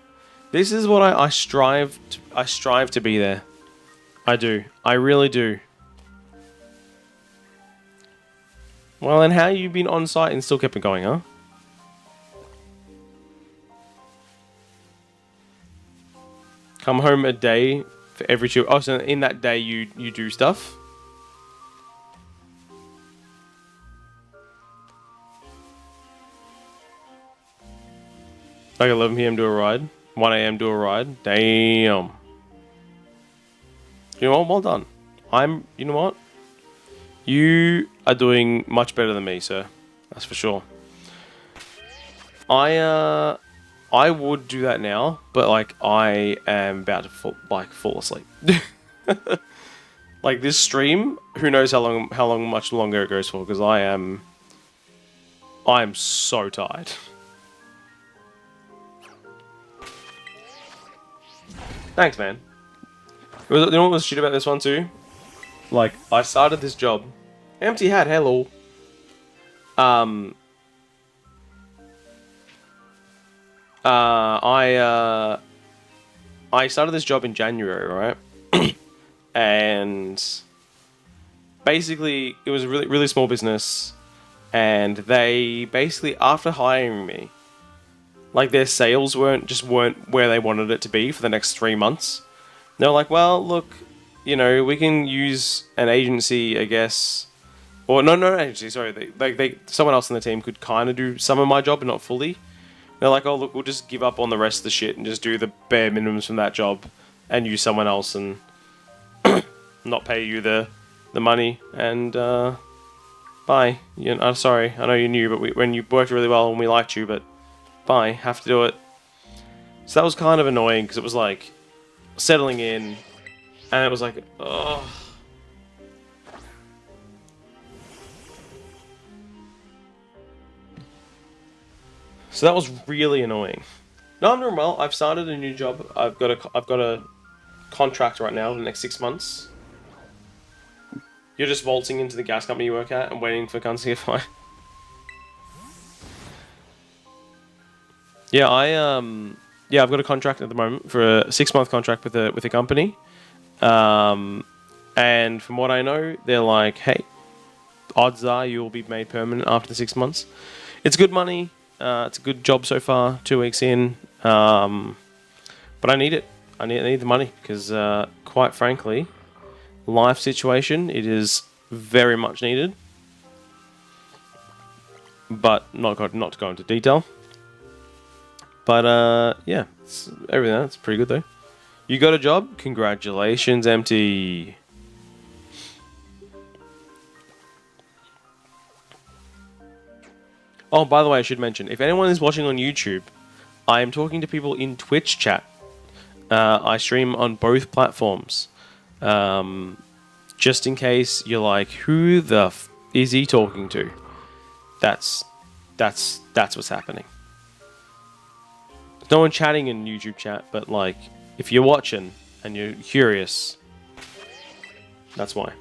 This is what I strive to be there. I do. I really do. Well, then how you been on site and still kept it going, huh? Come home a day for every 2... Oh, so in that day you do stuff? Like 11 PM do a ride? 1 AM do a ride? Damn. You know what? Well done. You know what? You are doing much better than me, sir. That's for sure. I would do that now, but like I am about to fall asleep. Like this stream, who knows much longer it goes for? Because I am so tired. Thanks, man. You know what was shit about this one too? Like, I started this job. Empty hat, hello. I started this job in January, right? And basically, it was a really, really small business. And they basically, after hiring me, like their sales weren't where they wanted it to be for the next 3 months. They were like, well, look, we can use an agency, I guess. Or no agency, sorry. Someone else in the team could kind of do some of my job, but not fully. They're like, oh, look, we'll just give up on the rest of the shit and just do the bare minimums from that job and use someone else and not pay you the money and bye. I'm sorry, I know you're new, but when you worked really well and we liked you, but bye, have to do it. So that was kind of annoying because it was like settling in and it was like, oh. So that was really annoying. No, I'm doing well. I've started a new job. I've got a contract right now for the next 6 months. You're just waltzing into the gas company you work at and waiting for guns to get fired. Yeah, I've got a contract at the moment for a 6 month contract with a company. And from what I know, they're like, hey, odds are you will be made permanent after the 6 months. It's good money. It's a good job so far. 2 weeks in. But I need it. I need the money because, quite frankly, life situation, it is very much needed. But not to go into detail. But yeah, everything that's pretty good though. You got a job? Congratulations, MT. Oh, by the way, I should mention, if anyone is watching on YouTube, I am talking to people in Twitch chat. I stream on both platforms. Just in case you're like, who the is he talking to? That's what's happening. There's no one chatting in YouTube chat, but like, if you're watching and you're curious, that's why.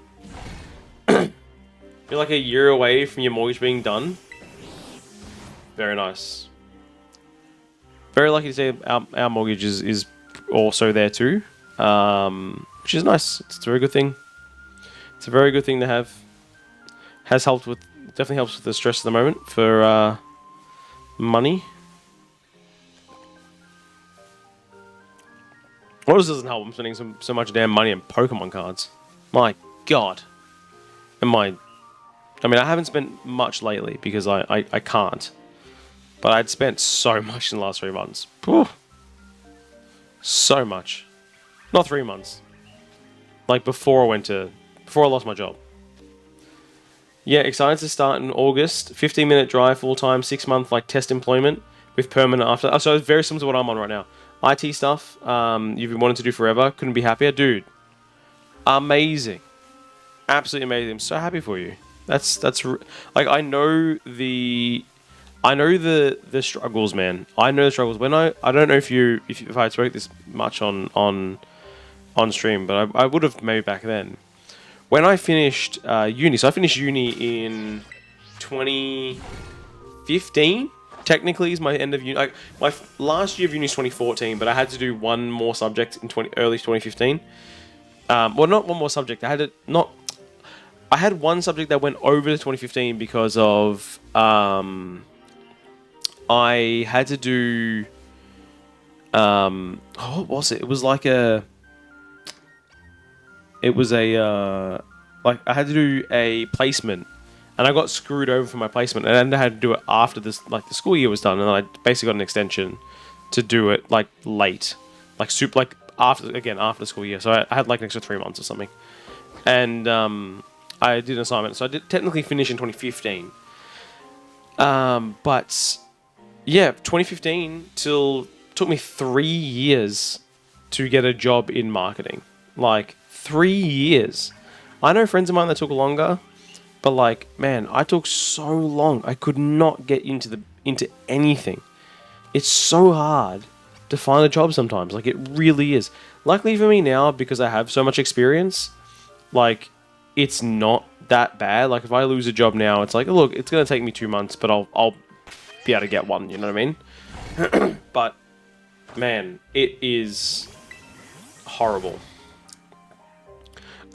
You're like a year away from your mortgage being done. Very nice. Very lucky to say our mortgage is also there too, which is nice. It's a very good thing. It's a very good thing to have. Definitely helps with the stress at the moment for money. What else doesn't help? I'm spending so much damn money on Pokemon cards. My God. I haven't spent much lately because I can't. But I'd spent so much in the last 3 months. Whew. So much. Not 3 months. Like before I lost my job. Yeah, excited to start in August. 15-minute drive full-time, 6-month like test employment with permanent after. Oh, so it's very similar to what I'm on right now. IT stuff, you've been wanting to do forever. Couldn't be happier. Dude, amazing. Absolutely amazing. I'm so happy for you. Like, I know the struggles, man. I know the struggles. I don't know if I spoke this much on stream, but I would have maybe back then. When I finished uni, so I finished uni in 2015. Technically, is my end of uni. Like, my last year of uni is 2014, but I had to do one more subject in early 2015. Well, not one more subject. I had one subject that went over to 2015 because of I had to do what was it? It was like a like I had to do a placement, and I got screwed over for my placement, and then I had to do it after this, like the school year was done, and then I basically got an extension to do it like late, like after the school year. So I had like an extra 3 months or something, and I did an assignment, so I did technically finish in 2015. But yeah, 2015 took me 3 years to get a job in marketing. Like 3 years. I know friends of mine that took longer, but like, man, I took so long. I could not get into anything. It's so hard to find a job sometimes. Like, it really is. Luckily for me now, because I have so much experience, like, it's not that bad. Like, if I lose a job now, it's like, look, it's gonna take me 2 months, but I'll be able to get one. You know what I mean? But man, it is horrible.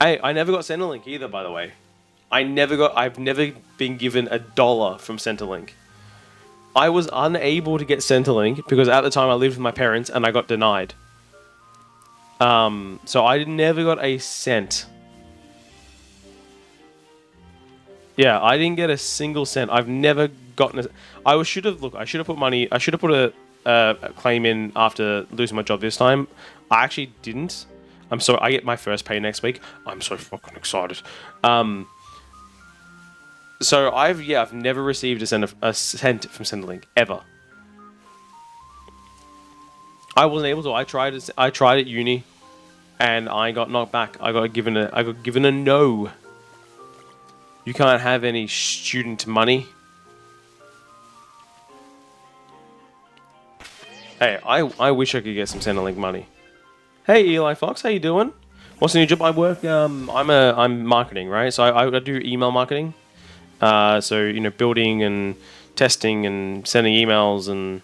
I never got Centrelink either, by the way. I've never been given $1 from Centrelink. I was unable to get Centrelink because at the time I lived with my parents and I got denied. So I never got a cent. Yeah, I didn't get a single cent. I've never gotten I should have put a claim in after losing my job this time. I actually didn't. I get my first pay next week. I'm so fucking excited. So I've never received a cent from Centrelink ever. I wasn't able to. I tried at uni, and I got knocked back. I got given a no. You can't have any student money. Hey, I wish I could get some Centrelink money. Hey, Eli Fox, how you doing? What's the new job? I work. I'm marketing, right? So I do email marketing. So you know, building and testing and sending emails and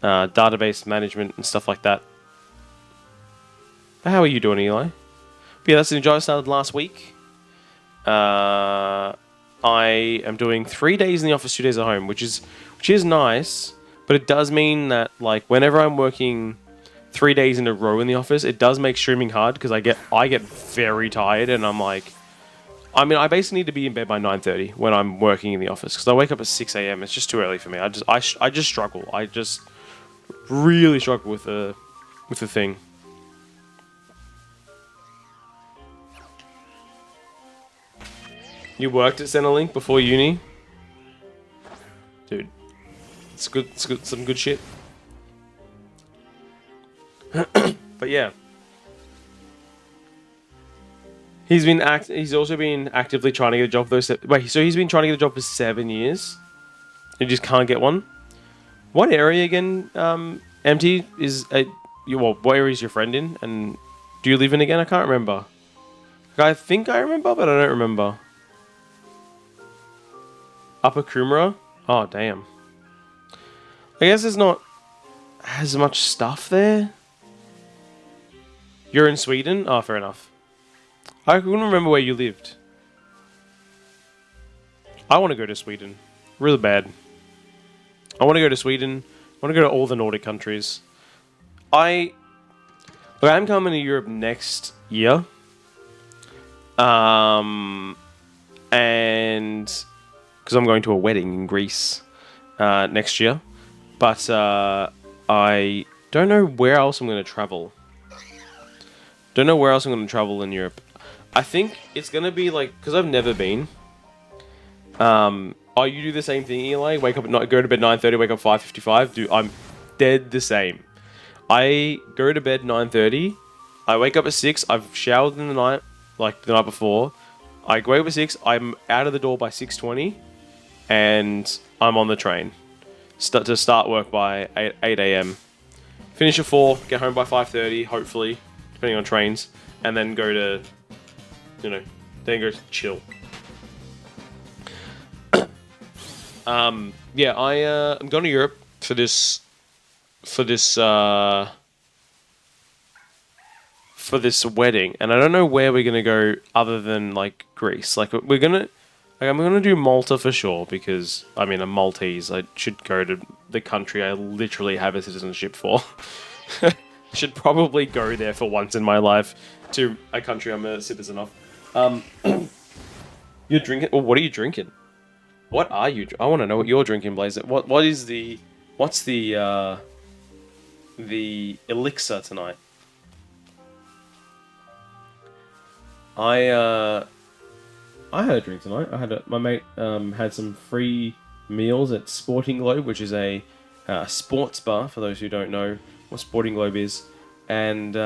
database management and stuff like that. How are you doing, Eli? But yeah, that's the new job I started last week. I am doing 3 days in the office, 2 days at home, which is nice, but it does mean that like whenever I'm working 3 days in a row in the office, it does make streaming hard because I get very tired and I'm like, I mean, I basically need to be in bed by 9:30 when I'm working in the office because I wake up at 6 a.m. It's just too early for me. I just struggle. I just really struggle with the thing. You worked at Centrelink before uni? Dude, it's good. It's good. Some good shit. But yeah, He's also been actively trying to get a job for those. Wait, so he's been trying to get a job for 7 years. He just can't get one. What area again? MT is well, what area is your friend in? And do you live in again? I can't remember. I think I remember, but I don't remember. Upper Coomera? Oh, damn. I guess there's not as much stuff there. You're in Sweden? Oh, fair enough. I couldn't remember where you lived. I want to go to Sweden. Really bad. I want to go to Sweden. I want to go to all the Nordic countries. I'm coming to Europe next year. And because I'm going to a wedding in Greece next year. But I don't know where else I'm going to travel. Don't know where else I'm going to travel in Europe. I think it's going to be like, because I've never been. Oh, you do the same thing, Eli? Wake up at night, go to bed 9:30, wake up 5:55. Dude, I'm dead the same. I go to bed 9:30. I wake up at 6. I've showered in the night, like the night before. I wake up at 6. I'm out of the door by 6:20, and I'm on the train. To start work by 8 a.m. Finish at 4. Get home by 5:30, hopefully, depending on trains, and then go to, then go chill. Yeah, I'm going to Europe for this wedding, and I don't know where we're gonna go other than like Greece. Like I'm gonna do Malta for sure because I mean I'm Maltese. I should go to the country I literally have a citizenship for. I should probably go there for once in my life to a country I'm a citizen of. You're drinking? Well, what are you drinking? What are you? I want to know what you're drinking, Blazer. What's the elixir tonight? I had a drink tonight. My mate had some free meals at Sporting Globe, which is a sports bar for those who don't know what Sporting Globe is, and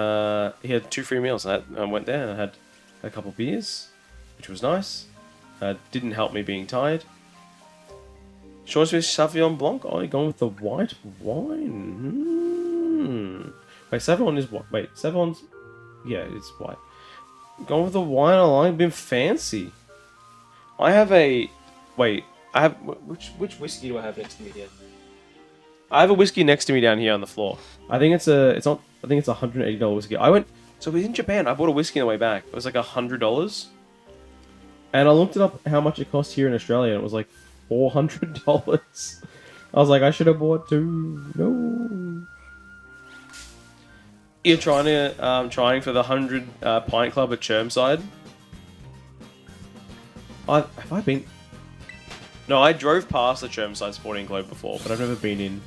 he had 2 free meals. I went there and I had a couple of beers, which was nice. Didn't help me being tired. Short Swiss Sauvignon Blanc. Oh, you're going with the white wine. Wait, Sauvignon is what? Wait, Sauvignon. Yeah, it's white. Going with the wine I like. Been fancy. I have a. Wait, I have which whiskey do I have next to me here? I have a whiskey next to me down here on the floor. I think it's a. It's not. I think it's $180 whiskey. So we in Japan. I bought a whiskey on the way back. It was like $100. And I looked it up how much it cost here in Australia, and it was like $400. I was like, I should have bought 2. No. You're trying for the 100 pint club at Chermside. Have I been? No, I drove past the Chermside Sporting Globe before, but I've never been in.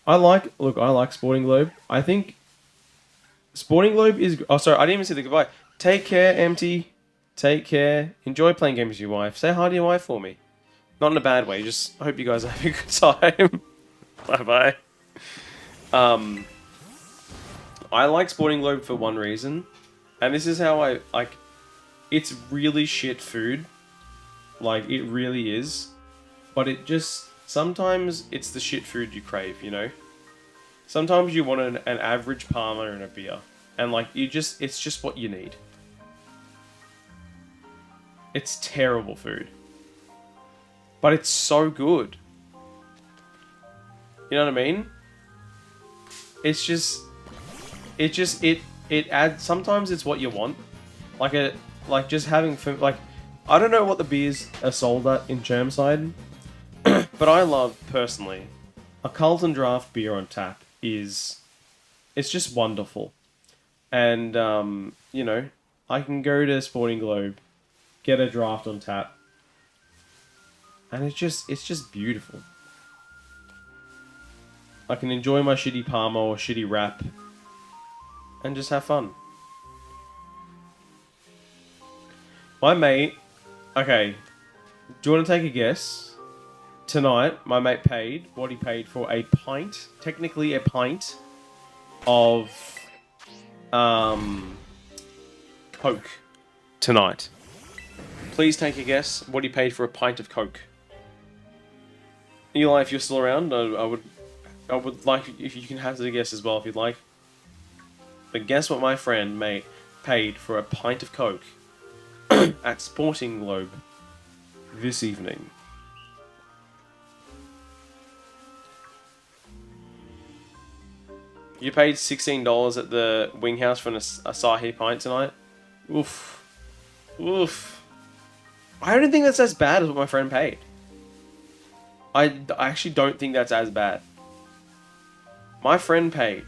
I like Sporting Globe. I think Sporting Globe is. Oh, sorry, I didn't even say the goodbye. Take care, MT. Take care. Enjoy playing games with your wife. Say hi to your wife for me. Not in a bad way. Just I hope you guys are having a good time. Bye bye. I like Sporting Globe for one reason, and this is how I like. It's really shit food. Like it really is. but it just sometimes it's the shit food you crave, you know. Sometimes you want an average Parma and a beer, and like it's just what you need. It's terrible food, but it's so good. You know what I mean? It's just, it adds. Sometimes it's what you want, like just having like, I don't know what the beers are sold at in Chermside, but I love personally a Carlton draft beer on tap it's just wonderful, and you know, I can go to Sporting Globe, get a draft on tap, and it's just beautiful. I can enjoy my shitty Parma or shitty wrap and just have fun. My mate, okay, do you want to take a guess? Tonight, my mate paid what he paid for a pint, technically a pint, of Coke tonight. Please take a guess what he paid for a pint of Coke. Eli, if you're still around, I would like if you can hazard a guess as well if you'd like. But guess what my friend mate paid for a pint of Coke at Sporting Globe this evening. You paid $16 at the Wing House for an Asahi pint tonight? Oof. Oof. I don't think that's as bad as what my friend paid. I actually don't think that's as bad. My friend paid.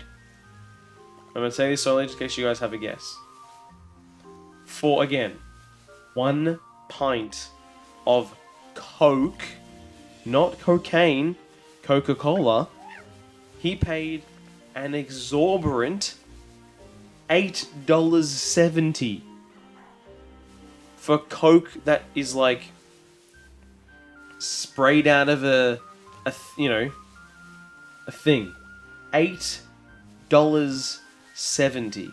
I'm going to say this solely just in case you guys have a guess. For, again, 1 pint of Coke, not cocaine, Coca-Cola, he paid an exorbitant $8.70 for Coke that is like sprayed out of a thing. $8.70.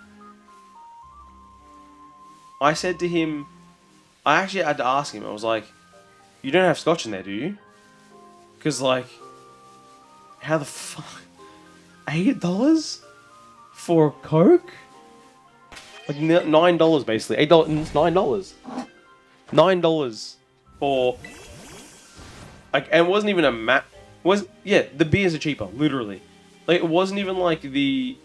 I said to him, I actually had to ask him, I was like, you don't have scotch in there, do you? Because, like, how the fuck? $8 for a Coke? Like, $9 basically. $8, $9. $9 for... Like, and it wasn't even a the beers are cheaper, literally. Like, it wasn't even like it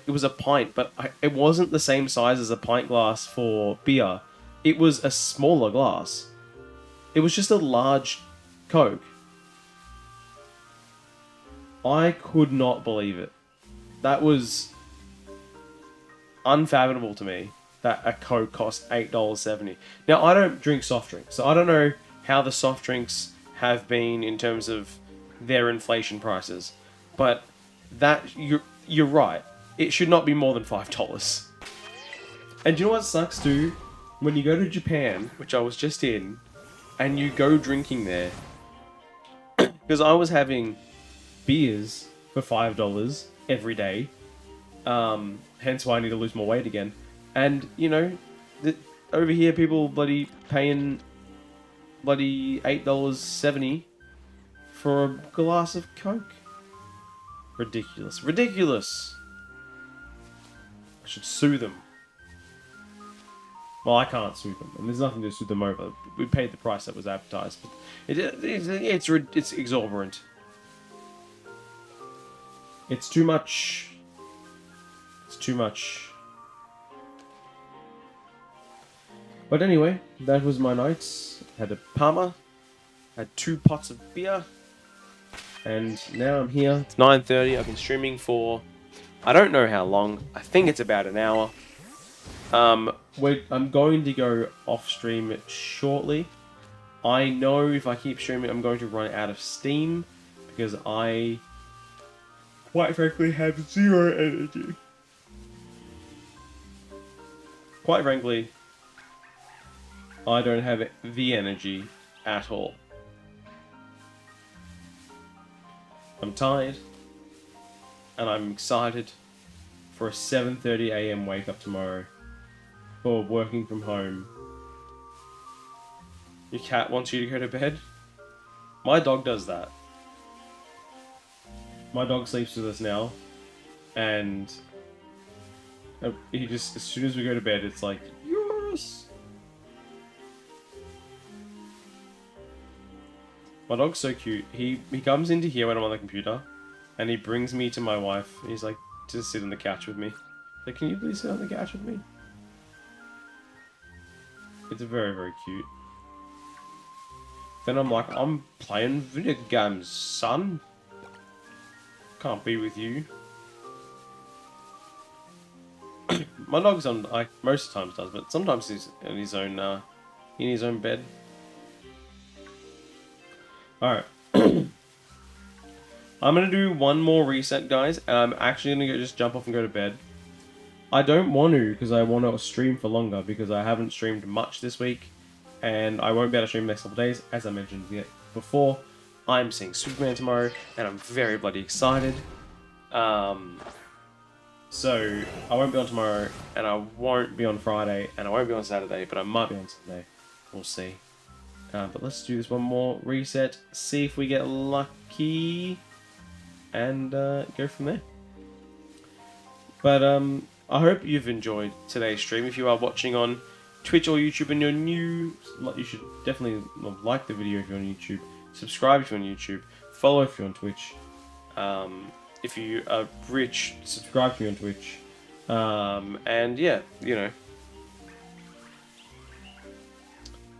was a pint, but it wasn't the same size as a pint glass for beer. It was a smaller glass. It was just a large Coke. I could not believe it. That was unfathomable to me, that a Coke cost $8.70. Now, I don't drink soft drinks, so I don't know how the soft drinks have been in terms of their inflation prices. But that you're right. It should not be more than $5. And do you know what sucks too? When you go to Japan, which I was just in, and you go drinking there, because I was having beers for $5 every day, hence why I need to lose more weight again. And you know, over here people bloody paying bloody $8.70 for a glass of Coke. Ridiculous. Ridiculous. I should sue them. Well, I can't sue them, and there's nothing to sue them over. We paid the price that was advertised, but it's exorbitant. It's too much. It's too much. But anyway, that was my night. Had a Parma, had 2 pots of beer, and now I'm here. It's 9:30. I've been streaming for I don't know how long. I think it's about an hour. I'm going to go off stream shortly. I know if I keep streaming, I'm going to run out of steam because I, quite frankly, have 0 energy. Quite frankly, I don't have the energy at all. I'm tired, and I'm excited for a 7:30 AM wake up tomorrow for working from home. Your cat wants you to go to bed? My dog does that. My dog sleeps with us now, and he just, as soon as we go to bed, it's like, yes! My dog's so cute. He comes into here when I'm on the computer, and he brings me to my wife. He's like, to sit on the couch with me. Like, can you please sit on the couch with me? It's very, very cute. Then I'm like, I'm playing video games, son. Can't be with you. My dog's on, like, most of the times does, but sometimes he's in his own bed. Alright. I'm gonna do one more reset, guys, and I'm actually gonna just jump off and go to bed. I don't want to, because I want to stream for longer, because I haven't streamed much this week, and I won't be able to stream the next couple of days, as I mentioned before. I'm seeing Superman tomorrow, and I'm very bloody excited. So, I won't be on tomorrow, and I won't be on Friday, and I won't be on Saturday, but I might be on Sunday. We'll see. But let's do this one more reset, see if we get lucky, and go from there. But I hope you've enjoyed today's stream. If you are watching on Twitch or YouTube and you're new, you should definitely like the video if you're on YouTube, subscribe if you're on YouTube, follow if you're on Twitch. If you are rich, subscribe if you're on Twitch. And yeah, you know.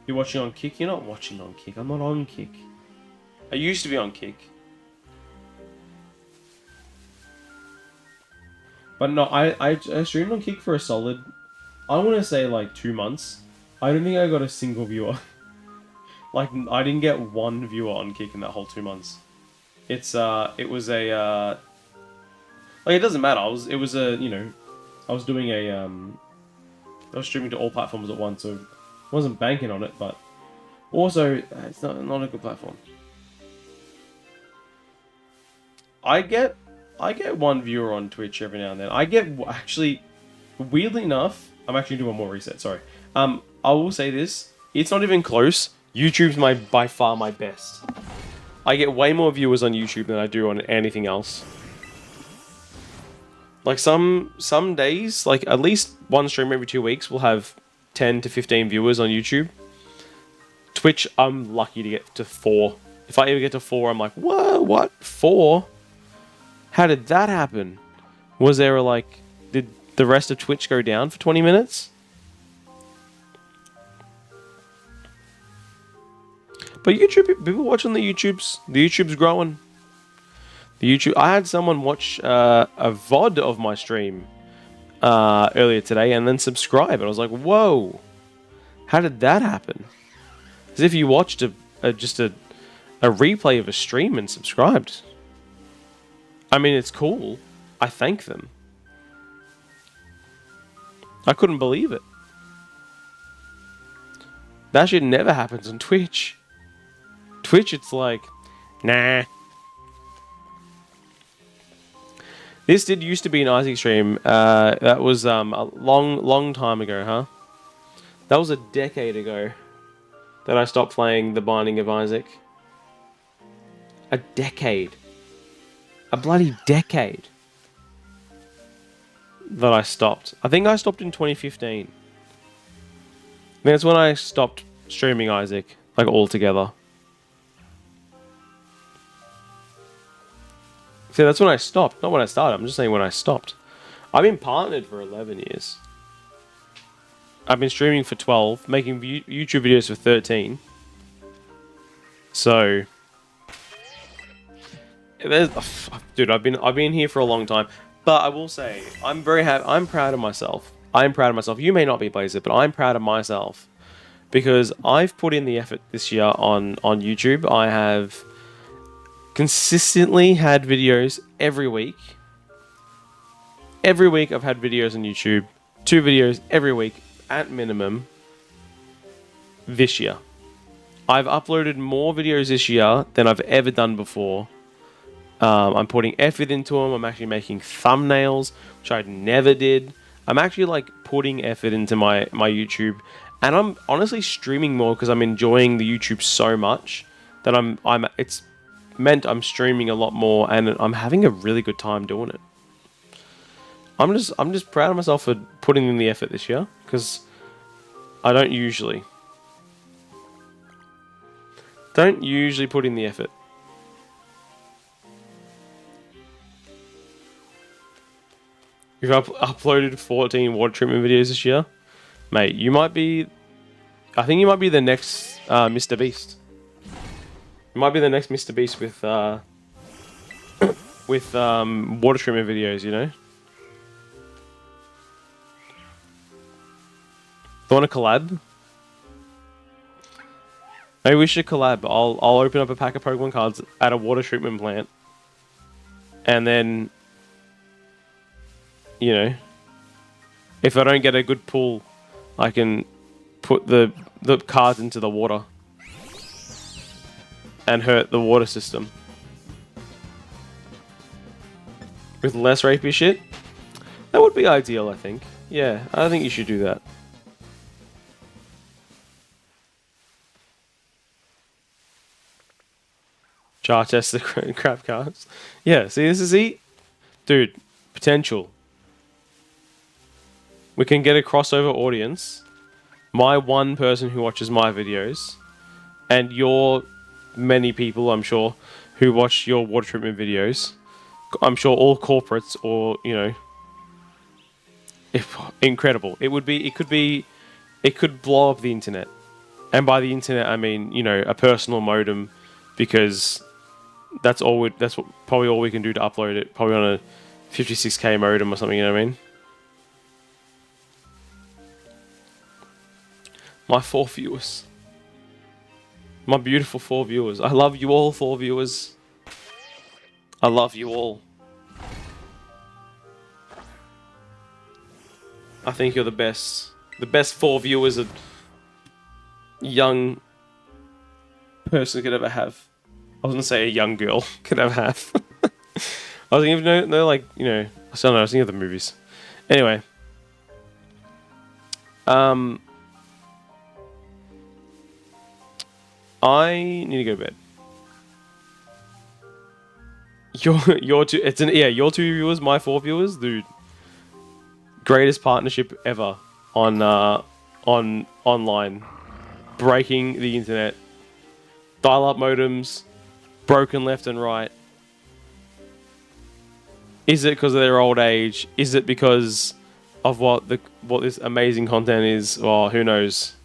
You're watching on Kick? You're not watching on Kick. I'm not on Kick. I used to be on Kick. But no, I streamed on Kick for a solid, I want to say like 2 months. I don't think I got a single viewer. Like, I didn't get one viewer on Kick in that whole 2 months. It was a, like, it doesn't matter. I was doing a, I was streaming to all platforms at once, so I wasn't banking on it, but also, it's not a good platform. I get one viewer on Twitch every now and then. I get, actually, weirdly enough, I'm actually doing one more reset, sorry. I will say this, it's not even close. YouTube's by far my best. I get way more viewers on YouTube than I do on anything else. Like some days, like at least one stream every 2 weeks will have 10 to 15 viewers on YouTube. Twitch, I'm lucky to get to 4. If I ever get to 4, I'm like, whoa, what? 4? How did that happen? Was there like, did the rest of Twitch go down for 20 minutes? But YouTube, people watching the YouTube's growing. I had someone watch a VOD of my stream earlier today and then subscribe, and I was like, whoa, how did that happen? As if you watched just a replay of a stream and subscribed. I mean, it's cool. I thank them. I couldn't believe it. That shit never happens on Twitch. Twitch, it's like, nah. This did used to be an Isaac stream. That was a long time ago, huh? That was a decade ago that I stopped playing The Binding of Isaac. A decade. A bloody decade that I stopped. I think I stopped in 2015. That's when I stopped streaming Isaac, like, altogether. See, that's when I stopped, not when I started. I'm just saying when I stopped. I've been partnered for 11 years. I've been streaming for 12, making YouTube videos for 13. So, dude, I've been here for a long time. But I will say, I'm very happy. I'm proud of myself. I'm proud of myself. You may not be, Blazer, but I'm proud of myself because I've put in the effort this year on YouTube. I have consistently had videos every week. Every week I've had videos on YouTube. 2 videos every week at minimum this year. I've uploaded more videos this year than I've ever done before. I'm putting effort into them. I'm actually making thumbnails, which I never did. I'm actually like putting effort into my YouTube, and I'm honestly streaming more because I'm enjoying the YouTube so much that it's meant I'm streaming a lot more, and I'm having a really good time doing it. I'm just proud of myself for putting in the effort this year, because I don't usually put in the effort. You've uploaded 14 water treatment videos this year, mate. You might be. I think you might be the next Mr. Beast. You might be the next Mr. Beast with water treatment videos. You know. Do you want to collab? Maybe we should collab. I'll open up a pack of Pokemon cards at a water treatment plant, and then, you know, if I don't get a good pull, I can put the cards into the water and hurt the water system with less rapier shit. That would be ideal, I think. Yeah, I think you should do that. Char test the crap cards. Yeah, see, this is dude, potential. We can get a crossover audience. My one person who watches my videos, and your many people, I'm sure, who watch your water treatment videos. I'm sure all corporates, or you know, incredible. It could blow up the internet, and by the internet I mean, you know, a personal modem, because that's probably all we can do to upload it. Probably on a 56k modem or something. You know what I mean? My 4 viewers. My beautiful 4 viewers. I love you all, 4 viewers. I love you all. I think you're the best. The best 4 viewers a young person could ever have. I was gonna say a young girl could ever have. I was thinking, no, like, you know, I don't know, I was thinking of the movies. Anyway. I need to go to bed. Your 2 viewers, my 4 viewers, dude. Greatest partnership ever on online. Breaking the internet. Dial-up modems, broken left and right. Is it because of their old age? Is it because of what this amazing content is? Well, who knows?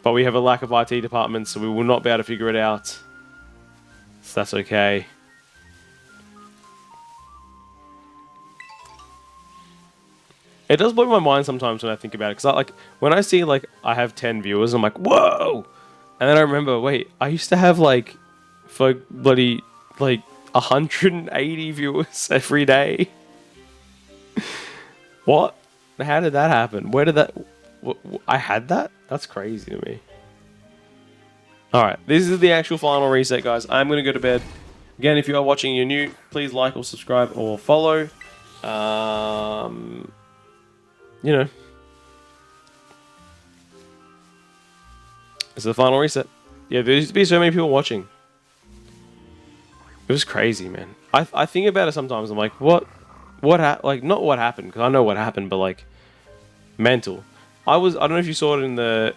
But we have a lack of IT department, so we will not be able to figure it out. So that's okay. It does blow my mind sometimes when I think about it, because when I see I have 10 viewers, I'm like, whoa! And then I remember, wait, I used to have for bloody 180 viewers every day. What? How did that happen? Where did that? I had that? That's crazy to me. Alright, this is the actual final reset, guys. I'm going to go to bed. Again, if you are watching and you're new, please like or subscribe or follow. You know. This is the final reset. Yeah, there used to be so many people watching. It was crazy, man. I think about it sometimes. I'm like, not what happened, because I know what happened, but mental. I don't know if you saw it in the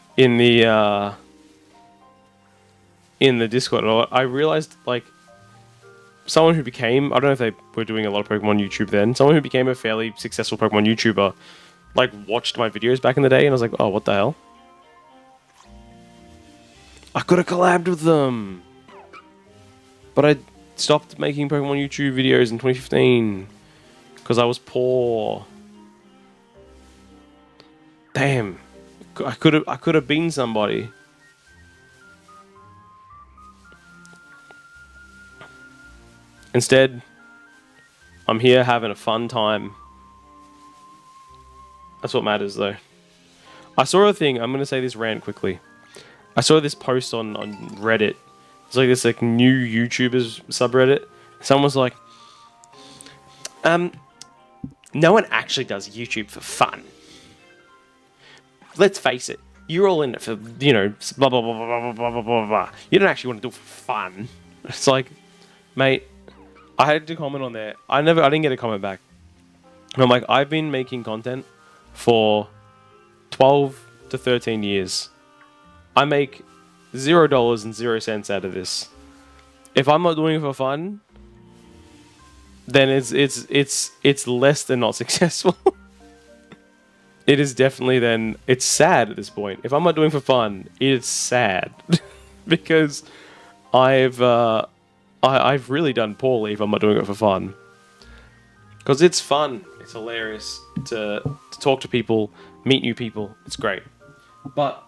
Discord. I realized someone who became, I don't know if they were doing a lot of Pokemon YouTube then, someone who became a fairly successful Pokemon YouTuber watched my videos back in the day, and I was like, oh, what the hell? I could have collabed with them, but I stopped making Pokemon YouTube videos in 2015 because I was poor. Damn, I could have been somebody. Instead, I'm here having a fun time. That's what matters, though. I saw a thing. I'm gonna say this rant quickly. I saw this post on Reddit. It's this new YouTubers subreddit. Someone was like, no one actually does YouTube for fun. Let's face it. You're all in it for, you know, blah, blah, blah, blah, blah, blah, blah, blah, blah. You don't actually want to do it for fun. It's like, mate, I had to comment on there. I didn't get a comment back. And I'm like, I've been making content for 12 to 13 years. I make $0.00 out of this. If I'm not doing it for fun, then it's less than not successful. It is definitely then, it's sad at this point. If I'm not doing it for fun, it's sad. Because I've really done poorly if I'm not doing it for fun. Because it's fun, it's hilarious to talk to people, meet new people, it's great. But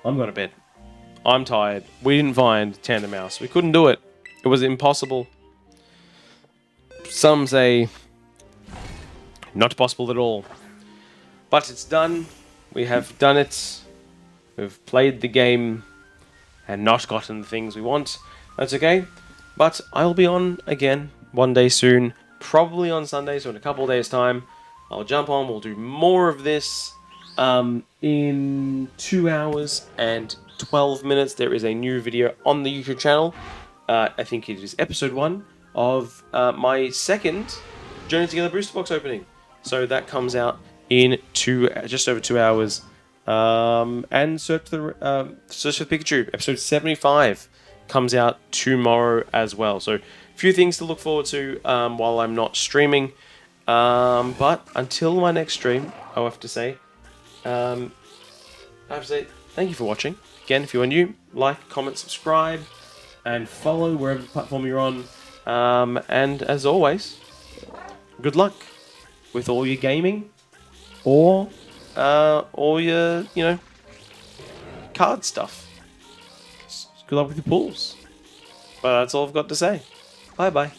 I'm going to bed. I'm tired. We didn't find Tandem Mouse. We couldn't do it. It was impossible. Some say not possible at all. But it's done. We have done it. We've played the game and not gotten the things we want. That's okay. But I'll be on again one day soon. Probably on Sunday, so in a couple of days' time. I'll jump on. We'll do more of this. In 2 hours and 12 minutes, there is a new video on the YouTube channel. I think it is episode 1 of my second Journey Together booster box opening. So that comes out in just over 2 hours. And search for Pikachu. Episode 75 comes out tomorrow as well. So a few things to look forward to while I'm not streaming. But until my next stream, I have to say, thank you for watching. Again, if you are new, like, comment, subscribe, and follow wherever platform you're on. And as always, good luck with all your gaming or all your, card stuff. Good luck with your pulls. But that's all I've got to say. Bye-bye.